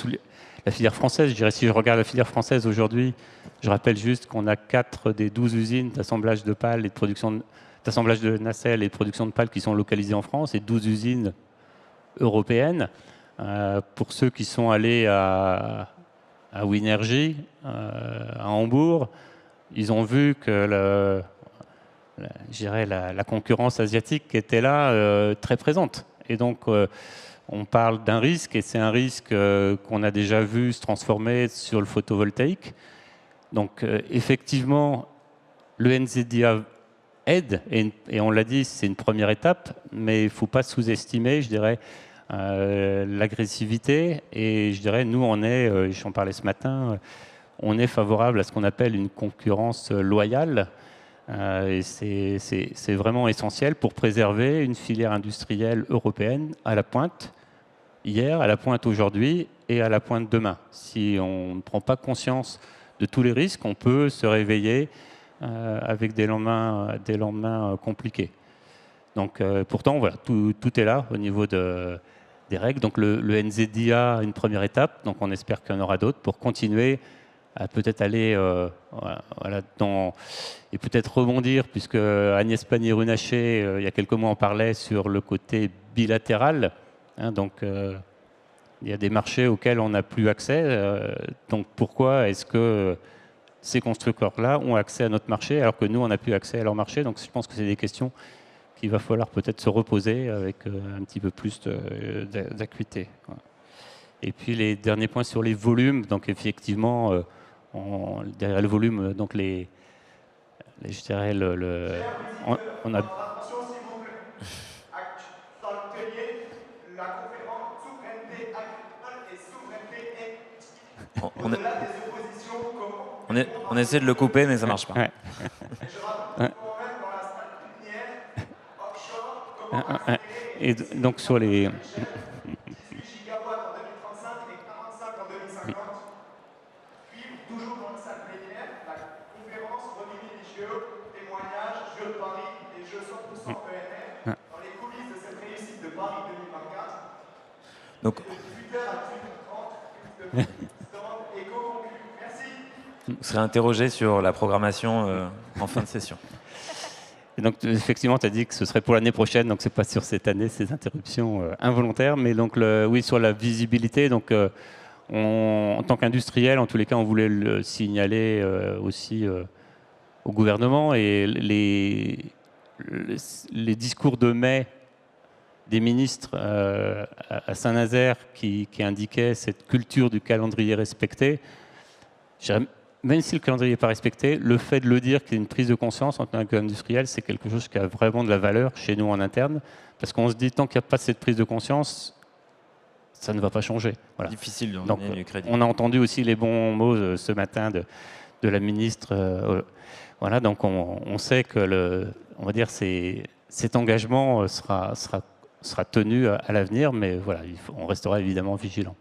F: filière française. Je dirais, si je regarde la filière française aujourd'hui, je rappelle juste qu'on a 4 des 12 usines d'assemblage de pales et de production d'assemblage de nacelles et de production de pales qui sont localisées en France et 12 usines européennes. Pour ceux qui sont allés à Winergie, à Hambourg, ils ont vu que la concurrence asiatique était là, très présente. Et donc, on parle d'un risque, et c'est un risque qu'on a déjà vu se transformer sur le photovoltaïque. Donc, effectivement, le NZDA aide, et on l'a dit, c'est une première étape, mais il ne faut pas sous-estimer, je dirais, l'agressivité. Et je dirais, nous, j'en parlais ce matin, on est favorable à ce qu'on appelle une concurrence loyale. Et c'est vraiment essentiel pour préserver une filière industrielle européenne à la pointe hier, à la pointe aujourd'hui et à la pointe demain. Si on ne prend pas conscience de tous les risques, on peut se réveiller avec des lendemains compliqués. Donc pourtant, voilà, tout est là au niveau des règles. Donc le NZDA, une première étape, donc on espère qu'il y en aura d'autres pour continuer à peut-être aller et peut-être rebondir, puisque Agnès Pannier-Runacher, il y a quelques mois, on parlait sur le côté bilatéral. Donc, il y a des marchés auxquels on n'a plus accès. Donc, pourquoi est-ce que ces constructeurs-là ont accès à notre marché alors que nous, on n'a plus accès à leur marché? Donc, je pense que c'est des questions qu'il va falloir peut-être se reposer avec un petit peu plus d'acuité. Et puis, les derniers points sur les volumes. Donc, effectivement, derrière le volume, donc je dirais on a.
G: Attention, s'il vous plaît. Dans l'atelier, la conférence souveraineté agricole et souveraineté au-delà des oppositions.
A: On essaie de le couper, mais ça marche pas.
F: Ouais.
G: Et je rappelle quand même dans la salle plénière, offshore, comment accélérer
F: Et donc sur les
G: 18 gigawatts en 2035 et 45 en 2050. Puis, toujours dans la salle plénière, la conférence Revini Licheo, témoignage, Jeux de Paris et Jeux 100% ENR, dans les coulisses de cette réussite de Paris 2024.
A: Donc,
G: Et de 18h à 18h30, de stand éco-conclu. Merci.
A: vous serez interrogé sur la programmation en fin de session.
F: Donc effectivement, tu as dit que ce serait pour l'année prochaine, donc c'est pas sur cette année, ces interruptions involontaires. Mais donc oui, sur la visibilité, donc en tant qu'industriel, en tous les cas, on voulait le signaler aussi au gouvernement, et les discours de mai des ministres à Saint-Nazaire qui indiquaient cette culture du calendrier respecté. Même si le calendrier n'est pas respecté, le fait de le dire qu'il y a une prise de conscience en tant qu'industriel, c'est quelque chose qui a vraiment de la valeur chez nous en interne, parce qu'on se dit, tant qu'il n'y a pas cette prise de conscience, ça ne va pas changer. Voilà.
A: Difficile de
F: Donc,
A: donner du crédit.
F: on a entendu aussi les bons mots ce matin de la ministre. Voilà, donc on sait que on va dire cet engagement sera tenu à l'avenir, mais voilà, on restera évidemment vigilant.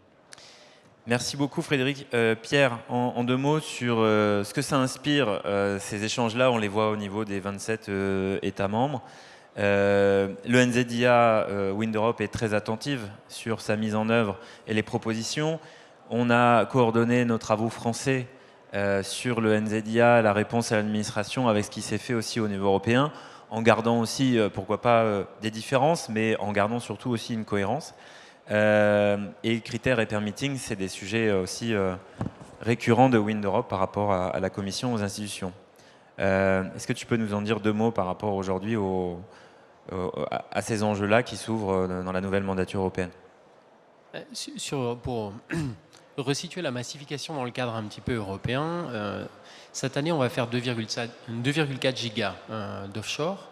A: Merci beaucoup Frédéric. Pierre, en 2 mots sur ce que ça inspire, ces échanges-là, on les voit au niveau des 27 États membres. Le NZIA Wind Europe est très attentive sur sa mise en œuvre et les propositions. On a coordonné nos travaux français sur le NZIA, la réponse à l'administration, avec ce qui s'est fait aussi au niveau européen, en gardant aussi, pourquoi pas, des différences, mais en gardant surtout aussi une cohérence. Et critères et permitting, c'est des sujets aussi récurrents de Wind Europe par rapport à la Commission, aux institutions. Est-ce que tu peux nous en dire 2 mots par rapport aujourd'hui à ces enjeux-là qui s'ouvrent dans la nouvelle mandature européenne?
H: Pour resituer la massification dans le cadre un petit peu européen, cette année on va faire 2,4 gigas d'offshore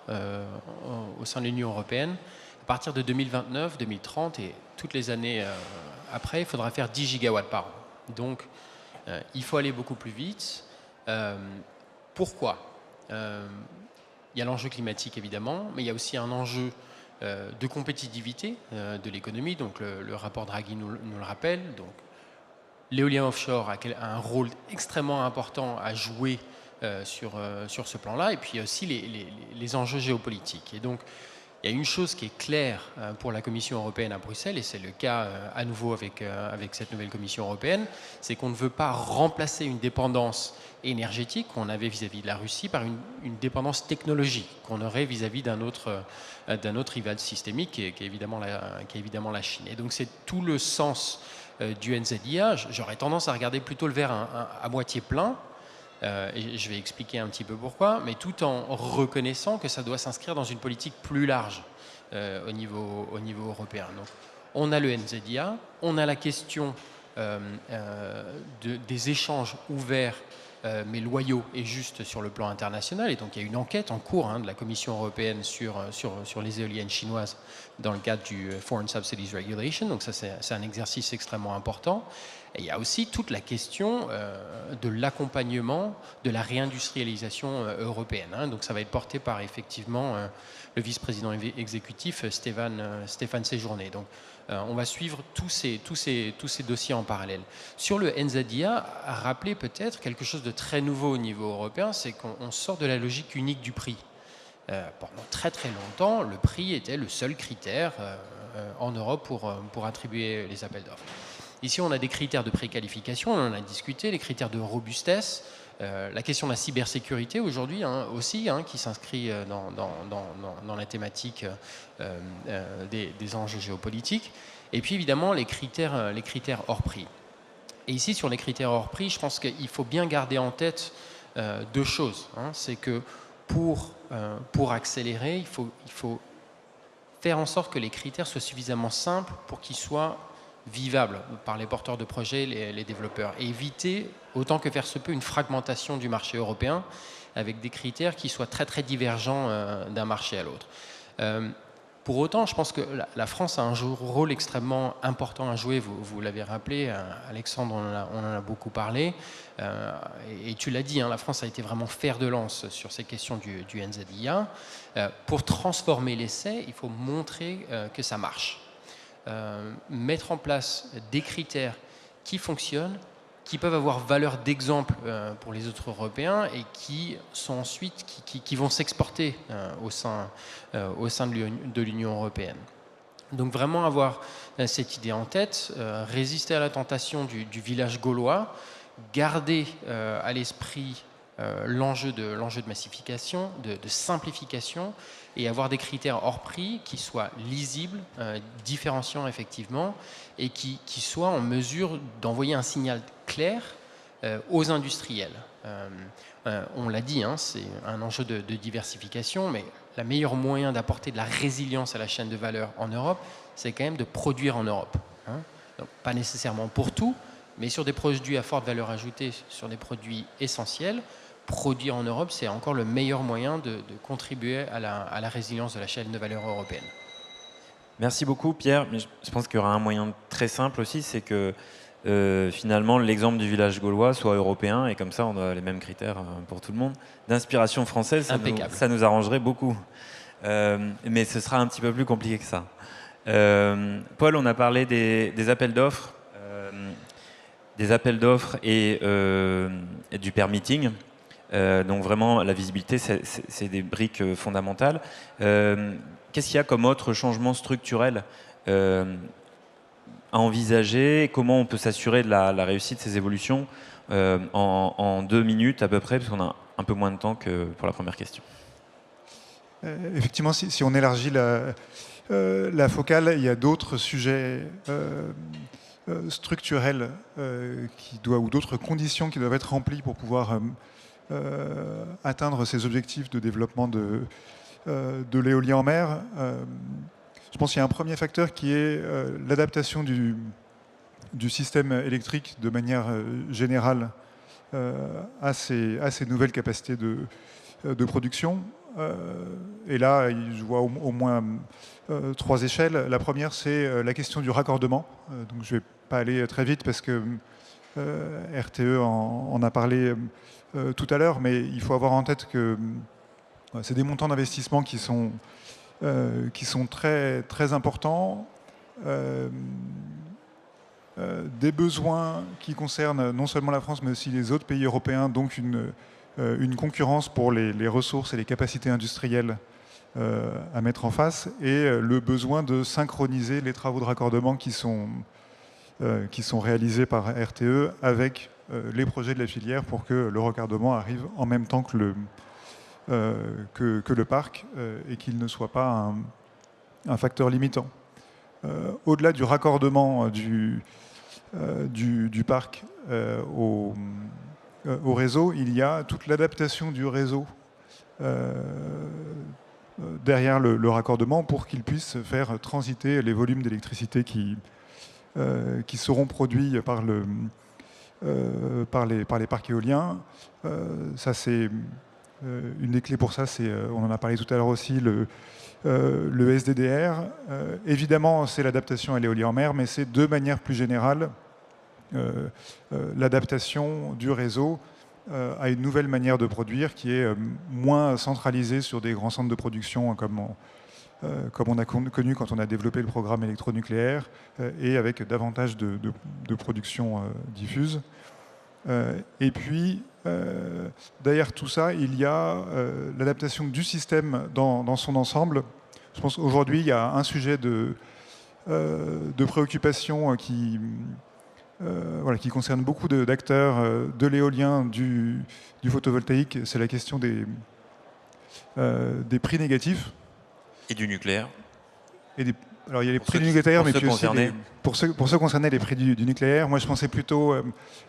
H: au sein de l'Union européenne. À partir de 2029, 2030 et toutes les années après, il faudra faire 10 gigawatts par an. Donc il faut aller beaucoup plus vite. Pourquoi? Il y a l'enjeu climatique évidemment, mais il y a aussi un enjeu de compétitivité de l'économie. Donc le rapport Draghi nous le rappelle. Donc l'éolien offshore a un rôle extrêmement important à jouer sur ce plan-là, et puis aussi les enjeux géopolitiques. Et donc il y a une chose qui est claire pour la Commission européenne à Bruxelles, et c'est le cas à nouveau avec cette nouvelle Commission européenne, c'est qu'on ne veut pas remplacer une dépendance énergétique qu'on avait vis-à-vis de la Russie par une dépendance technologique qu'on aurait vis-à-vis d'un autre rival systémique qui est évidemment la Chine. Et donc c'est tout le sens du NZIA. J'aurais tendance à regarder plutôt le verre à moitié plein, et je vais expliquer un petit peu pourquoi, mais tout en reconnaissant que ça doit s'inscrire dans une politique plus large au niveau européen. Donc, on a le NZIA, on a la question des échanges ouverts mais loyaux et justes sur le plan international. Et donc il y a une enquête en cours de la Commission européenne sur les éoliennes chinoises dans le cadre du Foreign Subsidies Regulation. Donc ça, c'est un exercice extrêmement important. Et il y a aussi toute la question de l'accompagnement de la réindustrialisation européenne. Donc ça va être porté par effectivement le vice-président exécutif Stéphane Séjourné. Donc on va suivre tous ces dossiers en parallèle. Sur le NZIA, à rappeler peut-être quelque chose de très nouveau au niveau européen, c'est qu'on sort de la logique unique du prix. Pendant très très longtemps, le prix était le seul critère en Europe pour attribuer les appels d'offres. Ici, on a des critères de préqualification, on en a discuté, les critères de robustesse, la question de la cybersécurité aujourd'hui aussi, qui s'inscrit dans la thématique des enjeux géopolitiques, et puis évidemment les critères hors prix. Et ici, sur les critères hors prix, je pense qu'il faut bien garder en tête 2 choses. C'est que pour accélérer, il faut faire en sorte que les critères soient suffisamment simples pour qu'ils soient vivables par les porteurs de projets, les développeurs, et éviter autant que faire se peut une fragmentation du marché européen avec des critères qui soient très très divergents d'un marché à l'autre. Pour autant, je pense que la France a un rôle extrêmement important à jouer. Vous l'avez rappelé, Alexandre, on en a beaucoup parlé, et tu l'as dit, la France a été vraiment fer de lance sur ces questions du NZIA. Pour transformer l'essai, il faut montrer que ça marche. Mettre en place des critères qui fonctionnent, qui peuvent avoir valeur d'exemple pour les autres Européens et qui sont ensuite qui vont s'exporter au sein de l'Union européenne. Donc vraiment avoir cette idée en tête, résister à la tentation du village gaulois, garder à l'esprit l'enjeu de massification, de simplification, et avoir des critères hors prix qui soient lisibles, différenciants effectivement, et qui soient en mesure d'envoyer un signal clair aux industriels. On l'a dit, hein, c'est un enjeu de diversification, mais le meilleur moyen d'apporter de la résilience à la chaîne de valeur en Europe, c'est quand même de produire en Europe. Hein. Donc, pas nécessairement pour tout, mais sur des produits à forte valeur ajoutée, sur des produits essentiels, produire en Europe, c'est encore le meilleur moyen de contribuer à la résilience de la chaîne de valeur européenne.
A: Merci beaucoup Pierre. Mais je pense qu'il y aura un moyen très simple aussi, c'est que finalement l'exemple du village gaulois soit européen et comme ça on a les mêmes critères pour tout le monde. D'inspiration française, ça nous arrangerait beaucoup. Mais ce sera un petit peu plus compliqué que ça. Paul, on a parlé des appels d'offres. Et du permitting. Donc vraiment, la visibilité, c'est des briques fondamentales. Qu'est-ce qu'il y a comme autre changement structurel à envisager? Comment on peut s'assurer de la réussite de ces évolutions en 2 minutes à peu près, parce qu'on a un peu moins de temps que pour la première question.
B: Effectivement, si on élargit la focale, il y a d'autres sujets structurels ou d'autres conditions qui doivent être remplies pour pouvoir atteindre ces objectifs de développement de l'éolien en mer. Je pense qu'il y a un premier facteur qui est l'adaptation du système électrique de manière générale à ces nouvelles capacités de production. Et là, je vois au moins 3 échelles. La première, c'est la question du raccordement. Donc, je ne vais pas aller très vite parce que RTE en a parlé tout à l'heure, mais il faut avoir en tête que c'est des montants d'investissement qui sont très, très importants. Des besoins qui concernent non seulement la France, mais aussi les autres pays européens, donc une concurrence pour les ressources et les capacités industrielles à mettre en face, et le besoin de synchroniser les travaux de raccordement qui sont réalisés par RTE avec les projets de la filière pour que le raccordement arrive en même temps que le parc et qu'il ne soit pas un facteur limitant. Au-delà du raccordement du parc au réseau, il y a toute l'adaptation du réseau derrière le raccordement pour qu'il puisse faire transiter les volumes d'électricité qui seront produits par les parcs éoliens. Ça, c'est une des clés pour ça, on en a parlé tout à l'heure aussi, le SDDR. Évidemment, c'est l'adaptation à l'éolien en mer, mais c'est de manière plus générale l'adaptation du réseau à une nouvelle manière de produire qui est moins centralisée sur des grands centres de production comme on a connu quand on a développé le programme électronucléaire et avec davantage de production diffuse. Et puis, derrière tout ça, il y a l'adaptation du système dans son ensemble. Je pense qu'aujourd'hui, il y a un sujet de préoccupation qui concerne beaucoup d'acteurs de l'éolien, du photovoltaïque. C'est la question des prix négatifs.
A: Et du nucléaire.
B: Alors il y a les prix du nucléaire, mais puis aussi pour ceux concernés les prix du nucléaire. Moi, je pensais plutôt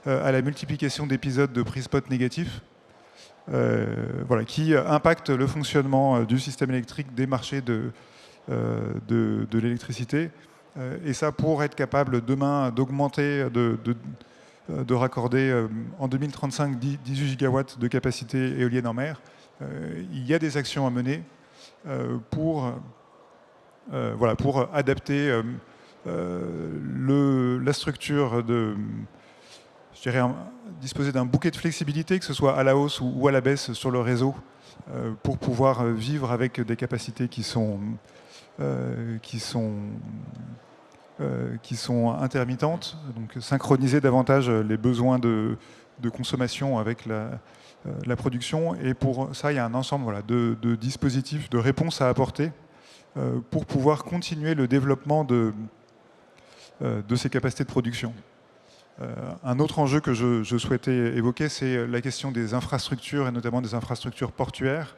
B: à la multiplication d'épisodes de prix spot négatifs, qui impactent le fonctionnement du système électrique, des marchés de l'électricité. Et ça, pour être capable demain d'augmenter, de raccorder en 2035 18 gigawatts de capacité éolienne en mer, il y a des actions à mener pour adapter la structure disposer d'un bouquet de flexibilité, que ce soit à la hausse ou à la baisse sur le réseau, pour pouvoir vivre avec des capacités qui sont intermittentes, donc synchroniser davantage les besoins de consommation avec la production. Et pour ça, il y a un ensemble de dispositifs, de réponses à apporter pour pouvoir continuer le développement de ces capacités de production. Un autre enjeu que je souhaitais évoquer, c'est la question des infrastructures, et notamment des infrastructures portuaires,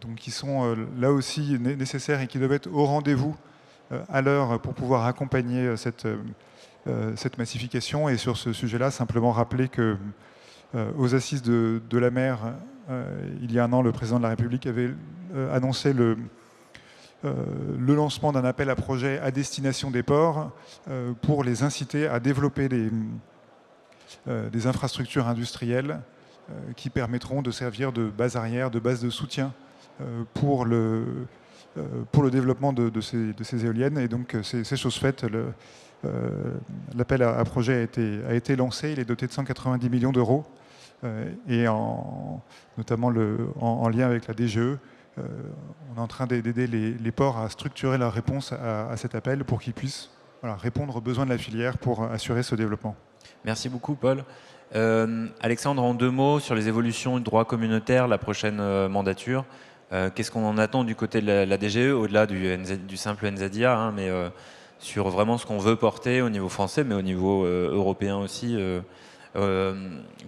B: donc qui sont là aussi nécessaires et qui doivent être au rendez-vous à l'heure pour pouvoir accompagner cette massification. Et sur ce sujet-là, simplement rappeler que aux Assises de la mer, il y a un an, le président de la République avait annoncé le lancement d'un appel à projets à destination des ports pour les inciter à développer des infrastructures industrielles qui permettront de servir de base arrière, de base de soutien pour le développement de ces éoliennes. Et donc, c'est chose faite. L'appel à projet a été lancé. Il est doté de 190 millions d'euros. Et notamment en lien avec la DGE, on est en train d'aider les ports à structurer leur réponse à cet appel pour qu'ils puissent répondre aux besoins de la filière pour assurer ce développement.
A: Merci beaucoup, Paul. Alexandre, en 2 mots sur les évolutions du droit communautaire, la prochaine mandature. Qu'est-ce qu'on en attend du côté de la DGE, au-delà du simple NZIA, hein, mais sur vraiment ce qu'on veut porter au niveau français, mais au niveau européen aussi.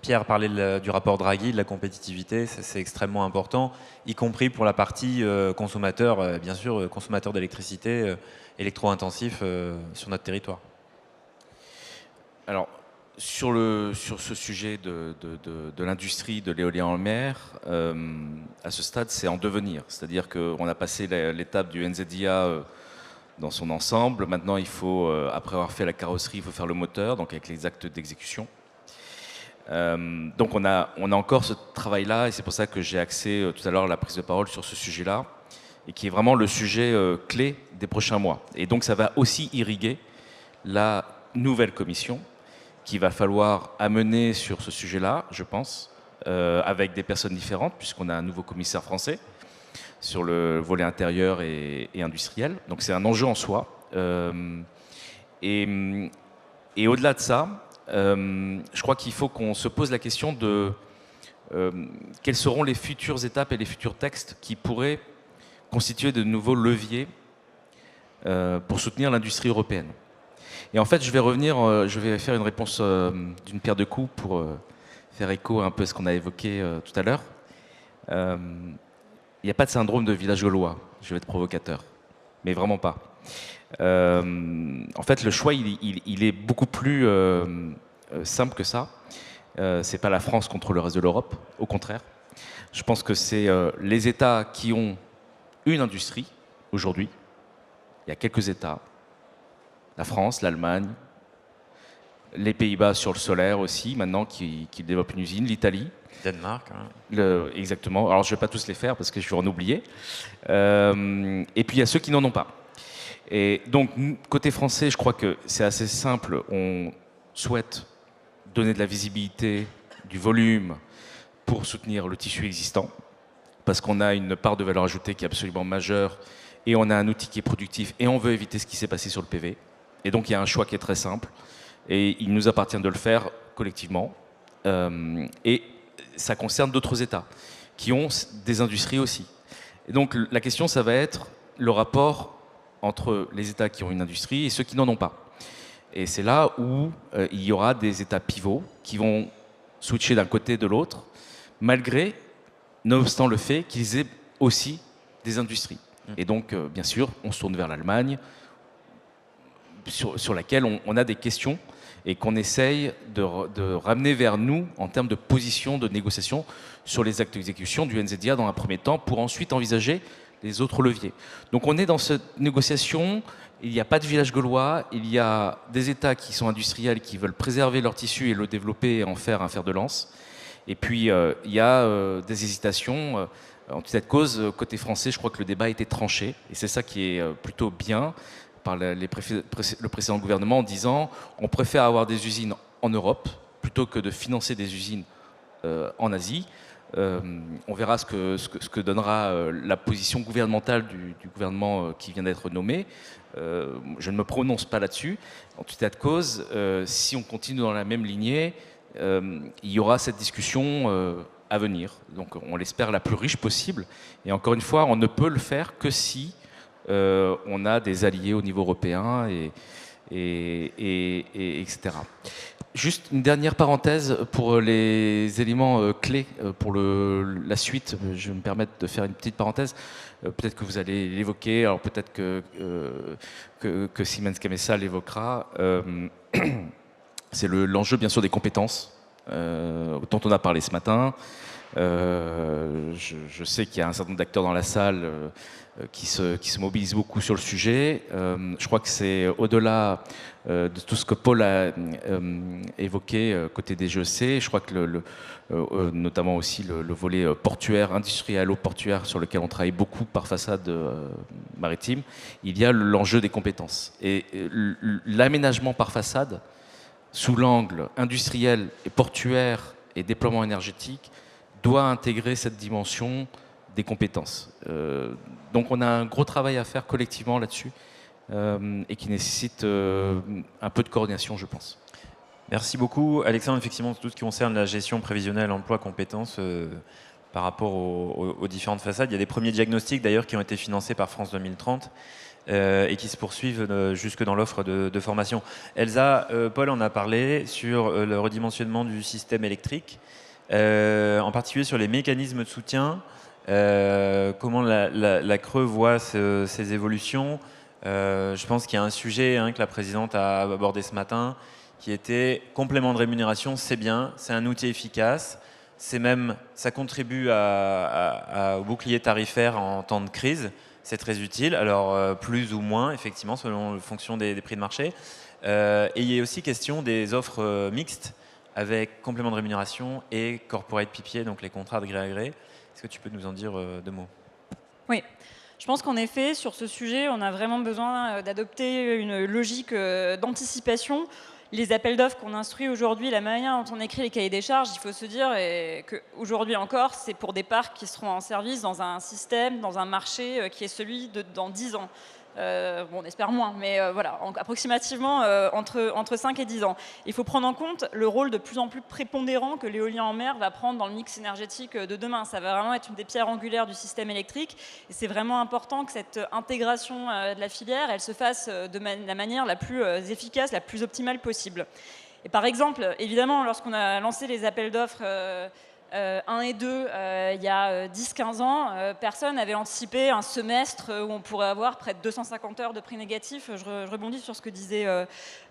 A: Pierre parlait du rapport Draghi, de la compétitivité, c'est extrêmement important, y compris pour la partie consommateur, bien sûr, consommateur d'électricité, électro-intensif sur notre territoire.
C: Alors, sur ce sujet de l'industrie de l'éolien en mer, à ce stade, c'est en devenir. C'est-à-dire qu'on a passé l'étape du NZIA dans son ensemble. Maintenant, il faut, après avoir fait la carrosserie, il faut faire le moteur, donc avec les actes d'exécution. Donc on a encore ce travail-là, et c'est pour ça que j'ai axé tout à l'heure la prise de parole sur ce sujet-là, et qui est vraiment le sujet clé des prochains mois. Et donc ça va aussi irriguer la nouvelle commission qu'il va falloir amener sur ce sujet-là, je pense, avec des personnes différentes, puisqu'on a un nouveau commissaire français sur le volet intérieur et industriel. Donc c'est un enjeu en soi. Et au-delà de ça, je crois qu'il faut qu'on se pose la question de quelles seront les futures étapes et les futurs textes qui pourraient constituer de nouveaux leviers pour soutenir l'industrie européenne. Et en fait, je vais faire une réponse d'une pierre deux coups pour faire écho un peu à ce qu'on a évoqué tout à l'heure. Il n'y a pas de syndrome de village gaulois, je vais être provocateur, mais vraiment pas. En fait, le choix, il est beaucoup plus simple que ça. C'est pas la France contre le reste de l'Europe, au contraire. Je pense que c'est les États qui ont une industrie aujourd'hui. Il y a quelques États, la France, l'Allemagne, les Pays-Bas sur le solaire aussi, maintenant qui développent une usine, l'Italie.
A: Danemark. Hein.
C: Exactement. Alors je ne vais pas tous les faire parce que je vais en oublier. Et puis il y a ceux qui n'en ont pas. Et donc, côté français, je crois que c'est assez simple. On souhaite donner de la visibilité, du volume pour soutenir le tissu existant, parce qu'on a une part de valeur ajoutée qui est absolument majeure, et on a un outil qui est productif, et on veut éviter ce qui s'est passé sur le PV. Et donc, il y a un choix qui est très simple, et il nous appartient de le faire collectivement. Et ça concerne d'autres États, qui ont des industries aussi. Et donc, la question, ça va être le rapport entre les États qui ont une industrie et ceux qui n'en ont pas. Et c'est là où il y aura des États pivots qui vont switcher d'un côté et de l'autre, malgré, nonobstant le fait qu'ils aient aussi des industries. Et donc, bien sûr, on se tourne vers l'Allemagne, sur laquelle on a des questions et qu'on essaye de ramener vers nous en termes de position de négociation sur les actes d'exécution du NZIA dans un premier temps, pour ensuite envisager les autres leviers. Donc on est dans cette négociation, il n'y a pas de village gaulois, il y a des États qui sont industriels, qui veulent préserver leur tissu et le développer et en faire un fer de lance. Et puis il y a des hésitations. En toute cette cause, côté français, je crois que le débat a été tranché, et c'est ça qui est plutôt bien, par le précédent gouvernement, en disant on préfère avoir des usines en Europe plutôt que de financer des usines en Asie. On verra ce que donnera la position gouvernementale du gouvernement qui vient d'être nommé. Je ne me prononce pas là-dessus. En tout état de cause, si on continue dans la même lignée, il y aura cette discussion à venir. Donc on l'espère la plus riche possible. Et encore une fois, on ne peut le faire que si on a des alliés au niveau européen. etc. Juste une dernière parenthèse pour les éléments clés pour la suite. Je vais me permettre de faire une petite parenthèse. Peut-être que vous allez l'évoquer, alors peut-être que Siemens Gamesa l'évoquera. C'est l'enjeu bien sûr des compétences dont on a parlé ce matin. Je sais qu'il y a un certain nombre d'acteurs dans la salle qui se mobilisent beaucoup sur le sujet. Je crois que c'est au-delà de tout ce que Paul a évoqué côté des GEC. Je crois que notamment aussi le volet portuaire, industriel-portuaire, sur lequel on travaille beaucoup par façade maritime, il y a l'enjeu des compétences. Et l'aménagement par façade, sous l'angle industriel et portuaire et déploiement énergétique, doit intégrer cette dimension des compétences. Donc on a un gros travail à faire collectivement là-dessus et qui nécessite un peu de coordination, je pense.
A: Merci beaucoup, Alexandre. Effectivement, tout ce qui concerne la gestion prévisionnelle, emploi, compétences, par rapport aux différentes façades, il y a des premiers diagnostics d'ailleurs qui ont été financés par France 2030 et qui se poursuivent jusque dans l'offre de formation. Elsa, Paul en a parlé sur le redimensionnement du système électrique, en particulier sur les mécanismes de soutien, comment la Creux voit ces évolutions. Je pense qu'il y a un sujet que la présidente a abordé ce matin, qui était complément de rémunération, c'est bien, c'est un outil efficace, ça contribue au bouclier tarifaire en temps de crise, c'est très utile, alors plus ou moins, effectivement, selon la fonction des prix de marché. Et il y a aussi question des offres mixtes, avec complément de rémunération et corporate PPA, donc les contrats de gré à gré. Est-ce que tu peux nous en dire deux mots?
D: Oui. Je pense qu'en effet, sur ce sujet, on a vraiment besoin d'adopter une logique d'anticipation. Les appels d'offres qu'on instruit aujourd'hui, la manière dont on écrit les cahiers des charges, il faut se dire qu'aujourd'hui encore, c'est pour des parcs qui seront en service dans un système, dans un marché qui est celui de dans 10 ans. Bon, on espère moins, mais voilà, approximativement entre 5 et 10 ans. Il faut prendre en compte le rôle de plus en plus prépondérant que l'éolien en mer va prendre dans le mix énergétique de demain. Ça va vraiment être une des pierres angulaires du système électrique. Et c'est vraiment important que cette intégration de la filière, elle se fasse de la manière la plus efficace, la plus optimale possible. Et par exemple, évidemment, lorsqu'on a lancé les appels d'offres 1 et 2, il y a 10-15 ans, personne n'avait anticipé un semestre où on pourrait avoir près de 250 heures de prix négatifs. Je rebondis sur ce que disait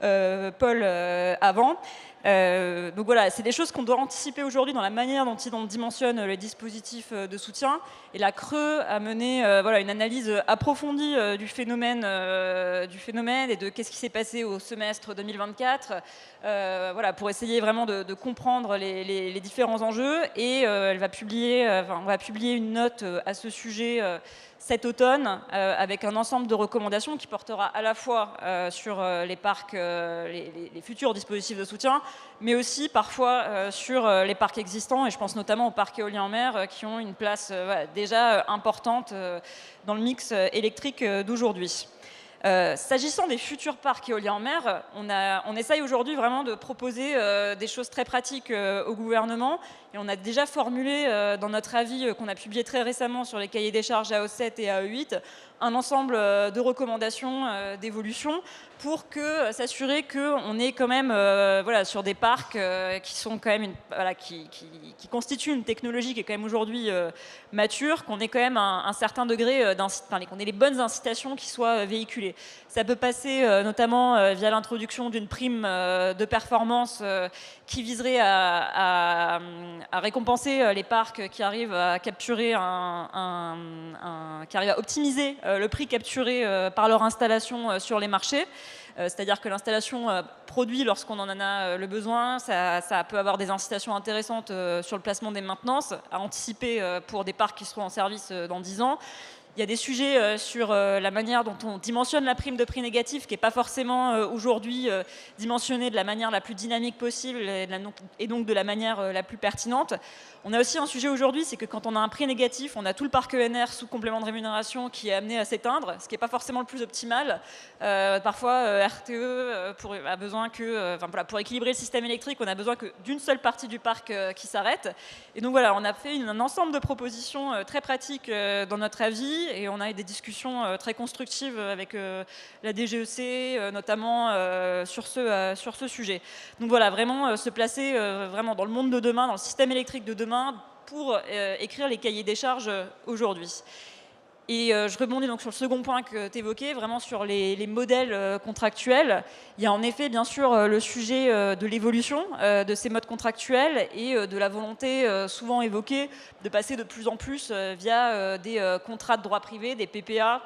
D: Paul avant. Donc voilà, c'est des choses qu'on doit anticiper aujourd'hui dans la manière dont on dimensionne les dispositifs de soutien. Et la Creux a mené une analyse approfondie du phénomène et de qu'est-ce qui s'est passé au semestre 2024, pour essayer vraiment de comprendre les différents enjeux. Et on va publier une note à ce sujet cet automne avec un ensemble de recommandations qui portera à la fois sur les parcs, les futurs dispositifs de soutien, mais aussi parfois sur les parcs existants, et je pense notamment aux parcs éoliens en mer qui ont une place déjà importante dans le mix électrique d'aujourd'hui. S'agissant des futurs parcs éoliens en mer, on essaye aujourd'hui vraiment de proposer des choses très pratiques au gouvernement, et on a déjà formulé dans notre avis qu'on a publié très récemment sur les cahiers des charges AO7 et AE8 un ensemble de recommandations d'évolution pour s'assurer qu'on est quand même sur des parcs qui sont quand même qui constituent une technologie qui est quand même aujourd'hui mature, qu'on ait quand même un certain degré qu'on ait les bonnes incitations qui soient véhiculées. Ça peut passer notamment via l'introduction d'une prime de performance qui viserait à récompenser les parcs qui arrivent à capturer qui arrivent à optimiser le prix capturé par leur installation sur les marchés. C'est-à-dire que l'installation produit lorsqu'on en a le besoin, ça peut avoir des incitations intéressantes sur le placement des maintenances, à anticiper pour des parcs qui seront en service dans 10 ans. Il y a des sujets sur la manière dont on dimensionne la prime de prix négatif, qui n'est pas forcément aujourd'hui dimensionnée de la manière la plus dynamique possible et donc de la manière la plus pertinente. On a aussi un sujet aujourd'hui, c'est que quand on a un prix négatif, on a tout le parc ENR sous complément de rémunération qui est amené à s'éteindre, ce qui n'est pas forcément le plus optimal. Parfois, RTE a besoin pour équilibrer le système électrique, on a besoin d'une seule partie du parc qui s'arrête. Et donc voilà, on a fait un ensemble de propositions très pratiques dans notre avis. et on a eu des discussions très constructives avec la DGEC, notamment sur ce sujet. Donc voilà, vraiment se placer vraiment dans le monde de demain, dans le système électrique de demain, pour écrire les cahiers des charges aujourd'hui. Et je rebondis donc sur le second point que tu évoquais, vraiment sur les modèles contractuels. Il y a en effet, bien sûr, le sujet de l'évolution de ces modes contractuels et de la volonté souvent évoquée de passer de plus en plus via des contrats de droit privé, des PPA,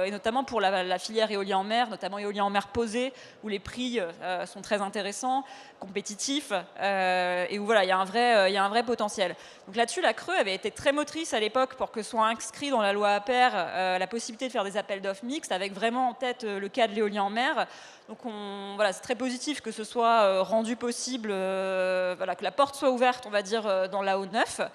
D: et notamment pour la filière éolien en mer, notamment éolien en mer posé, où les prix sont très intéressants, compétitifs, et où voilà, il y a un vrai potentiel. Donc là-dessus, la CRE avait été très motrice à l'époque pour que soit inscrit dans la loi APER la possibilité de faire des appels d'offres mixtes, avec vraiment en tête le cas de l'éolien en mer. Donc voilà, c'est très positif que ce soit rendu possible, voilà, que la porte soit ouverte, on va dire, dans l'AO9.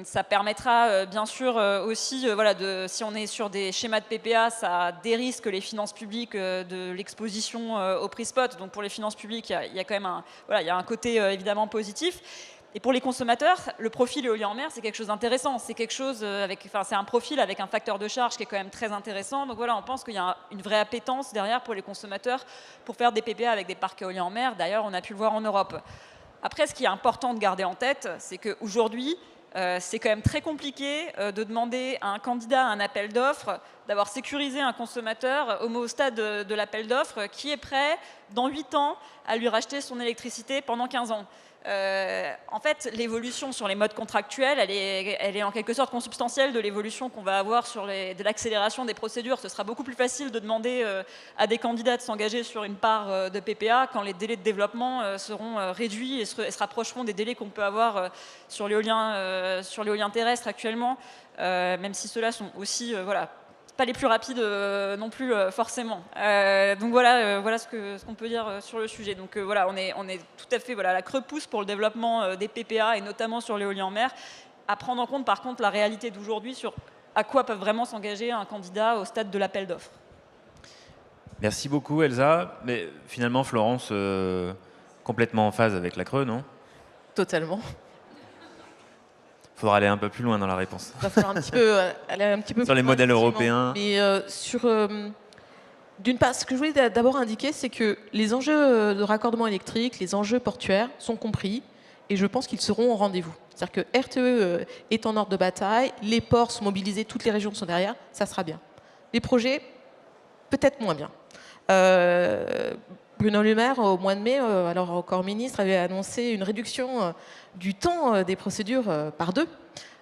D: Ça permettra bien sûr aussi, voilà, si on est sur des schémas de PPA, ça dérisque les finances publiques de l'exposition au prix spot. Donc pour les finances publiques, il y a quand même il y a un côté évidemment positif. Et pour les consommateurs, le profil éolien en mer, c'est quelque chose d'intéressant. C'est quelque chose c'est un profil avec un facteur de charge qui est quand même très intéressant. Donc voilà, on pense qu'il y a une vraie appétence derrière pour les consommateurs pour faire des PPA avec des parcs éoliens en mer. D'ailleurs, on a pu le voir en Europe. Après, ce qui est important de garder en tête, c'est qu'aujourd'hui, c'est quand même très compliqué de demander à un candidat à un appel d'offres d'avoir sécurisé un consommateur au stade de l'appel d'offres qui est prêt, dans 8 ans, à lui racheter son électricité pendant 15 ans. En fait, l'évolution sur les modes contractuels, elle est en quelque sorte consubstantielle de l'évolution qu'on va avoir de l'accélération des procédures. Ce sera beaucoup plus facile de demander à des candidats de s'engager sur une part de PPA quand les délais de développement seront réduits et se rapprocheront des délais qu'on peut avoir sur l'éolien terrestre actuellement, même si ceux-là sont aussi pas les plus rapides non plus forcément. Donc voilà ce qu'on peut dire sur le sujet. Donc voilà, on est tout à fait la CRE pousse pour le développement des PPA et notamment sur l'éolien en mer, à prendre en compte par contre la réalité d'aujourd'hui sur à quoi peuvent vraiment s'engager un candidat au stade de l'appel d'offres.
A: Merci beaucoup Elsa. Mais finalement Florence, complètement en phase avec la CRE, non?
E: Totalement.
A: Il faudra aller un peu plus loin dans la réponse.
E: Il va falloir aller un petit peu
A: sur les modèles européens.
E: Mais d'une part, ce que je voulais d'abord indiquer, c'est que les enjeux de raccordement électrique, les enjeux portuaires sont compris et je pense qu'ils seront au rendez-vous. C'est-à-dire que RTE est en ordre de bataille, les ports sont mobilisés, toutes les régions sont derrière, ça sera bien. Les projets, peut-être moins bien. Bruno Le Maire, au mois de mai, alors encore ministre, avait annoncé une réduction du temps des procédures par 2.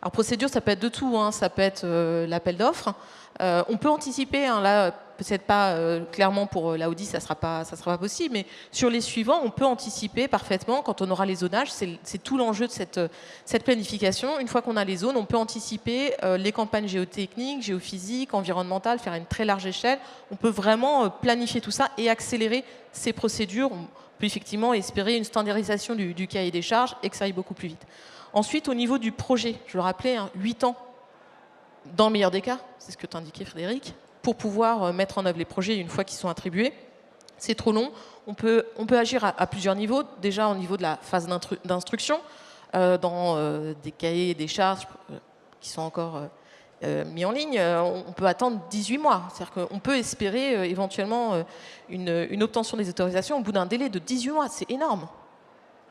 E: Alors procédure, ça peut être de tout, hein, ça peut être l'appel d'offres. On peut anticiper, hein, là, peut-être pas clairement pour l'Audi, ça sera pas possible, mais sur les suivants, on peut anticiper parfaitement quand on aura les zonages. C'est tout l'enjeu de cette planification. Une fois qu'on a les zones, on peut anticiper les campagnes géotechniques, géophysiques, environnementales, faire à une très large échelle. On peut vraiment planifier tout ça et accélérer ces procédures. On peut effectivement espérer une standardisation du cahier des charges et que ça aille beaucoup plus vite. Ensuite, au niveau du projet, je le rappelais, 8 ans, dans le meilleur des cas, c'est ce que t'indiquais Frédéric, pour pouvoir mettre en œuvre les projets une fois qu'ils sont attribués. C'est trop long. On peut agir à plusieurs niveaux. Déjà au niveau de la phase d'instruction, dans des cahiers des charges qui sont encore mis en ligne, on peut attendre 18 mois. C'est-à-dire qu'on peut espérer éventuellement une obtention des autorisations au bout d'un délai de 18 mois. C'est énorme.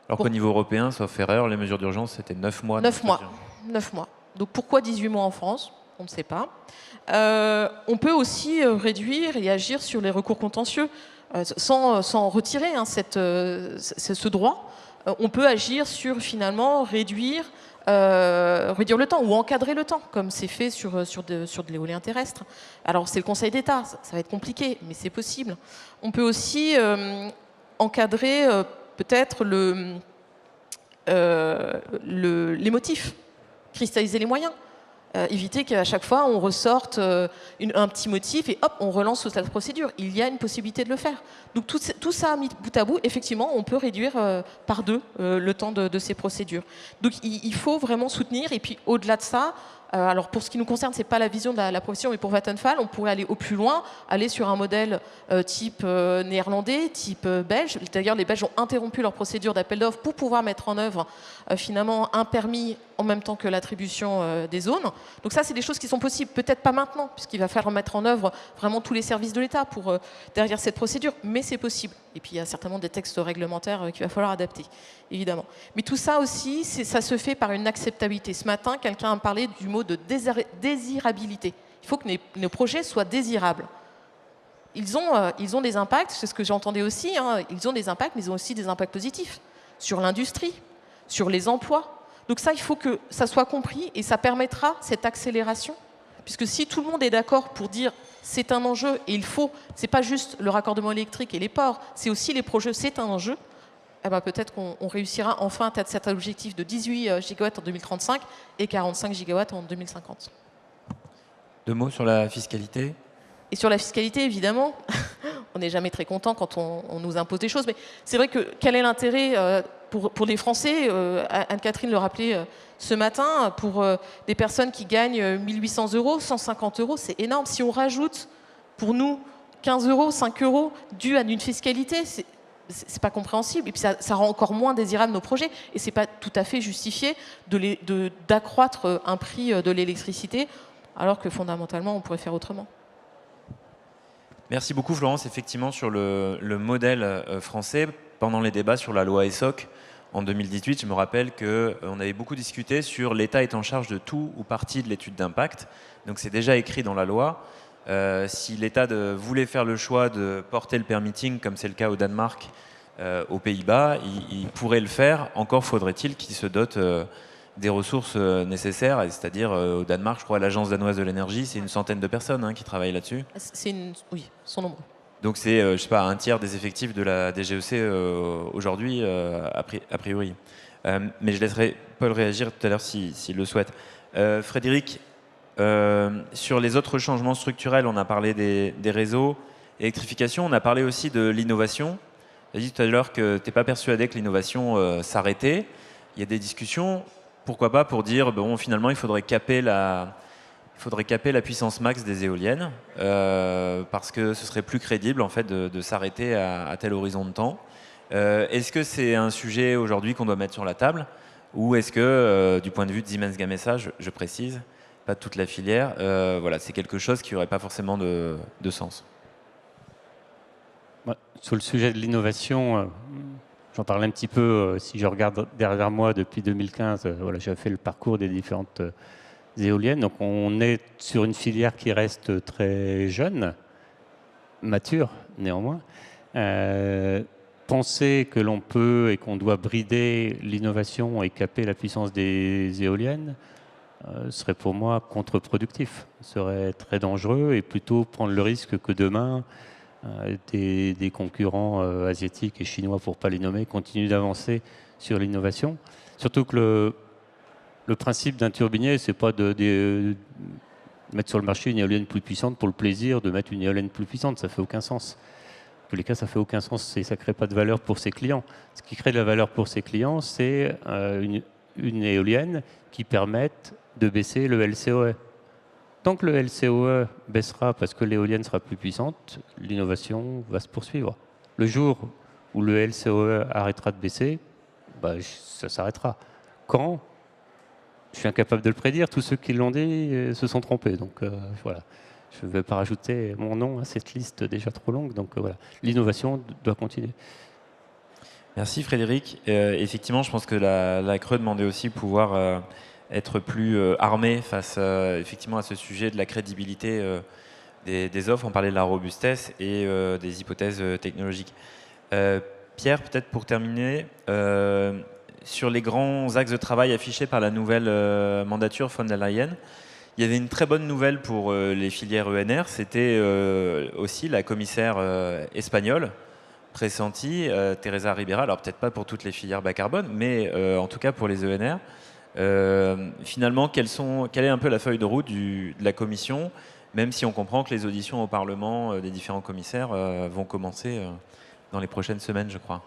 A: Alors qu'au niveau européen, sauf erreur, les mesures d'urgence, c'était 9 mois.
E: 9 mois. 9 mois. Donc pourquoi 18 mois en France? On ne sait pas. On peut aussi réduire et agir sur les recours contentieux sans retirer ce droit. On peut agir sur finalement réduire le temps ou encadrer le temps, comme c'est fait sur de l'éolien terrestre. Alors c'est le Conseil d'État, ça va être compliqué, mais c'est possible. On peut aussi encadrer peut-être les motifs, cristalliser les moyens. Éviter qu'à chaque fois on ressorte un petit motif et hop, on relance toute la procédure. Il y a une possibilité de le faire. Donc tout ça mis bout à bout, effectivement, on peut réduire par 2 le temps de ces procédures. Donc il faut vraiment soutenir et puis au-delà de ça, Alors pour ce qui nous concerne, c'est pas la vision de la profession, mais pour Vattenfall, on pourrait aller au plus loin, aller sur un modèle type néerlandais, type belge. D'ailleurs, les Belges ont interrompu leur procédure d'appel d'offres pour pouvoir mettre en œuvre finalement un permis en même temps que l'attribution des zones. Donc ça, c'est des choses qui sont possibles. Peut-être pas maintenant, puisqu'il va falloir mettre en œuvre vraiment tous les services de l'État pour derrière cette procédure, mais c'est possible. Et puis il y a certainement des textes réglementaires qu'il va falloir adapter, évidemment. Mais tout ça aussi, ça se fait par une acceptabilité. Ce matin, quelqu'un a parlé du mot de désirabilité. Il faut que nos projets soient désirables. Ils ont des impacts, c'est ce que j'entendais aussi, hein, ils ont des impacts, mais ils ont aussi des impacts positifs sur l'industrie, sur les emplois. Donc ça, il faut que ça soit compris et ça permettra cette accélération. Puisque si tout le monde est d'accord pour dire c'est un enjeu et il faut, c'est pas juste le raccordement électrique et les ports, c'est aussi les projets, c'est un enjeu, eh ben peut-être qu'on réussira enfin à atteindre cet objectif de 18 gigawatts en 2035 et 45 gigawatts en 2050.
A: 2 mots sur la fiscalité.
E: Et sur la fiscalité, évidemment, on n'est jamais très content quand on nous impose des choses, mais c'est vrai que quel est l'intérêt pour les Français, Anne-Catherine le rappelait ce matin, pour des personnes qui gagnent 1 800 €, 150 €, c'est énorme. Si on rajoute pour nous 15 €, 5 € dû à une fiscalité, c'est pas compréhensible. Et puis ça rend encore moins désirables nos projets. Et c'est pas tout à fait justifié d'accroître un prix de l'électricité, alors que fondamentalement, on pourrait faire autrement.
A: Merci beaucoup Florence. Effectivement, sur le modèle français, pendant les débats sur la loi ESSOC en 2018, je me rappelle qu'on avait beaucoup discuté sur l'État est en charge de tout ou partie de l'étude d'impact. Donc c'est déjà écrit dans la loi. Si l'État voulait faire le choix de porter le permitting, comme c'est le cas au Danemark, aux Pays-Bas, il pourrait le faire. Encore faudrait-il qu'il se dote des ressources nécessaires, c'est-à-dire au Danemark, je crois, l'Agence danoise de l'énergie, c'est une centaine de personnes qui travaillent là-dessus.
E: Oui, son nombre.
A: Donc c'est, je sais pas, un tiers des effectifs de la DGEC aujourd'hui, a priori. Mais je laisserai Paul réagir tout à l'heure s'il le souhaite. Frédéric, sur les autres changements structurels, on a parlé des réseaux, électrification, on a parlé aussi de l'innovation. Tu as dit tout à l'heure que tu n'es pas persuadé que l'innovation s'arrêtait. Il y a des discussions. Pourquoi pas pour dire, bon, finalement, il faudrait caper la puissance max des éoliennes, parce que ce serait plus crédible en fait, de s'arrêter à tel horizon de temps. Est-ce que c'est un sujet aujourd'hui qu'on doit mettre sur la table, ou est-ce que, du point de vue de Siemens Gamesa, je précise, pas toute la filière, voilà, c'est quelque chose qui n'aurait pas forcément de sens?
F: Sur le sujet de l'innovation, j'en parle un petit peu. Si je regarde derrière moi depuis 2015, voilà, j'ai fait le parcours des différentes éoliennes. Donc on est sur une filière qui reste très jeune, mature néanmoins. Penser que l'on peut et qu'on doit brider l'innovation et caper la puissance des éoliennes serait pour moi contre-productif, serait très dangereux et plutôt prendre le risque que demain des concurrents asiatiques et chinois, pour ne pas les nommer, continuent d'avancer sur l'innovation. Surtout que le principe d'un turbinier, c'est pas de mettre sur le marché une éolienne plus puissante pour le plaisir de mettre une éolienne plus puissante. Ça fait aucun sens. En tous les cas, ça fait aucun sens et ça crée pas de valeur pour ses clients. Ce qui crée de la valeur pour ses clients, c'est une éolienne qui permette de baisser le LCOE. Tant que le LCOE baissera parce que l'éolienne sera plus puissante, l'innovation va se poursuivre. Le jour où le LCOE arrêtera de baisser, ça s'arrêtera. Quand ? Je suis incapable de le prédire. Tous ceux qui l'ont dit se sont trompés. Donc voilà, je ne vais pas rajouter mon nom à cette liste déjà trop longue. Donc voilà, l'innovation doit continuer.
A: Merci Frédéric. Effectivement, je pense que la CRE demandait aussi pouvoir être plus armé face effectivement à ce sujet de la crédibilité des offres. On parlait de la robustesse et des hypothèses technologiques. Pierre, peut-être pour terminer, sur les grands axes de travail affichés par la nouvelle mandature von der Leyen, il y avait une très bonne nouvelle pour les filières ENR, c'était aussi la commissaire espagnole pressentie, Teresa Ribera, alors peut-être pas pour toutes les filières bas carbone, mais en tout cas pour les ENR. Finalement, quelle est un peu la feuille de route de la Commission, même si on comprend que les auditions au Parlement des différents commissaires vont commencer dans les prochaines semaines, je crois.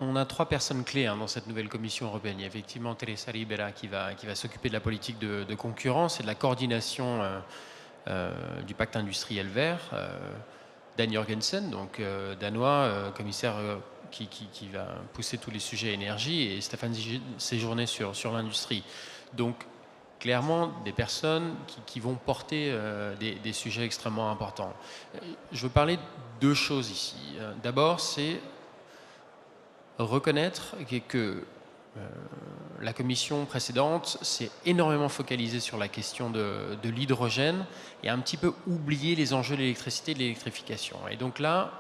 H: On a 3 personnes clés dans cette nouvelle Commission européenne. Il y a effectivement Teresa Ribera qui va s'occuper de la politique de concurrence et de la coordination du pacte industriel vert. Dan Jorgensen, donc danois, commissaire qui va pousser tous les sujets énergie, et Stéphane Séjourné sur l'industrie. Donc clairement des personnes qui vont porter des sujets extrêmement importants. Je veux parler de 2 choses ici. D'abord, c'est reconnaître que la commission précédente s'est énormément focalisée sur la question de l'hydrogène et a un petit peu oublié les enjeux de l'électricité et de l'électrification. Et donc là,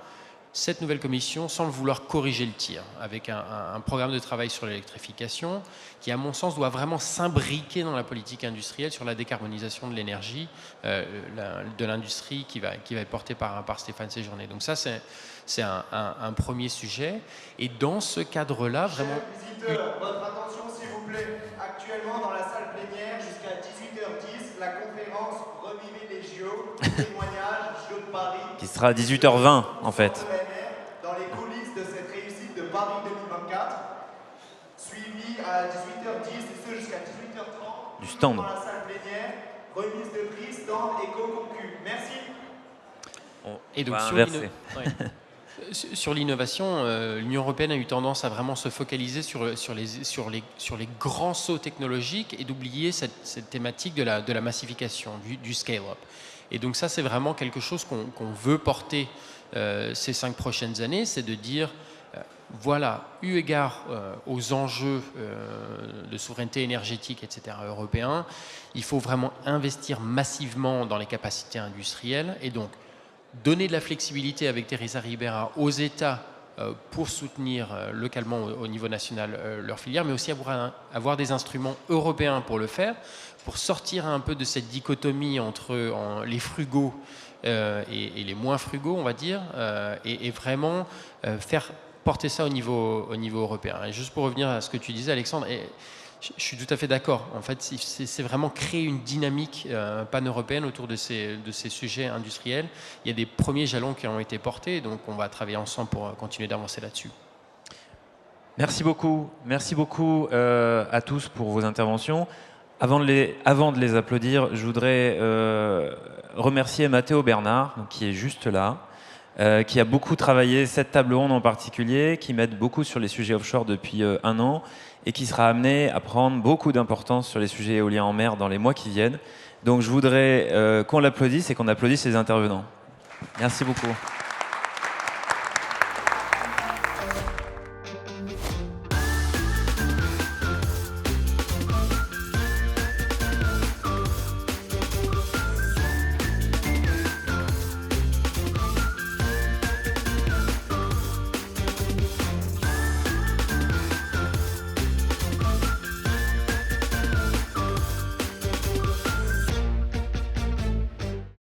H: cette nouvelle commission semble vouloir corriger le tir avec un programme de travail sur l'électrification qui, à mon sens, doit vraiment s'imbriquer dans la politique industrielle sur la décarbonisation de l'énergie de l'industrie qui va être portée par Stéphane Séjourné. Donc ça, c'est un premier sujet. Et dans ce cadre-là, vraiment...
G: Chers visiteurs, votre attention s'il vous plaît. Actuellement, dans la salle plénière, jusqu'à 18h10, la conférence Revivez les JO, témoignage, Jeux de Paris...
A: Qui sera à 18h20, en fait.
G: Dans les coulisses de cette réussite de Paris 2024, suivi à 18h10 et ce jusqu'à 18h30.
A: Du stand.
G: Dans la salle plénière, remise de prix, stand et co-concu. Merci.
H: Et donc, sur l'innovation, l'Union européenne a eu tendance à vraiment se focaliser sur les grands sauts technologiques et d'oublier cette thématique de la massification, du scale-up. Et donc ça, c'est vraiment quelque chose qu'on veut porter ces 5 prochaines années, c'est de dire, voilà, eu égard aux enjeux de souveraineté énergétique, etc., européens, il faut vraiment investir massivement dans les capacités industrielles et donc donner de la flexibilité avec Teresa Ribera aux États pour soutenir localement au niveau national leur filière, mais aussi avoir des instruments européens pour le faire, pour sortir un peu de cette dichotomie entre les frugaux et les moins frugaux, on va dire, et vraiment faire porter ça au niveau européen. Et juste pour revenir à ce que tu disais, Alexandre, je suis tout à fait d'accord. En fait, c'est vraiment créer une dynamique pan-européenne autour de ces sujets industriels. Il y a des premiers jalons qui ont été portés, donc on va travailler ensemble pour continuer d'avancer là-dessus.
A: Merci beaucoup à tous pour vos interventions. Avant de les applaudir, je voudrais remercier Mathéo Bernard, qui est juste là, qui a beaucoup travaillé cette table ronde en particulier, qui m'aide beaucoup sur les sujets offshore depuis 1 an et qui sera amené à prendre beaucoup d'importance sur les sujets éoliens en mer dans les mois qui viennent. Donc je voudrais qu'on l'applaudisse et qu'on applaudisse les intervenants. Merci beaucoup.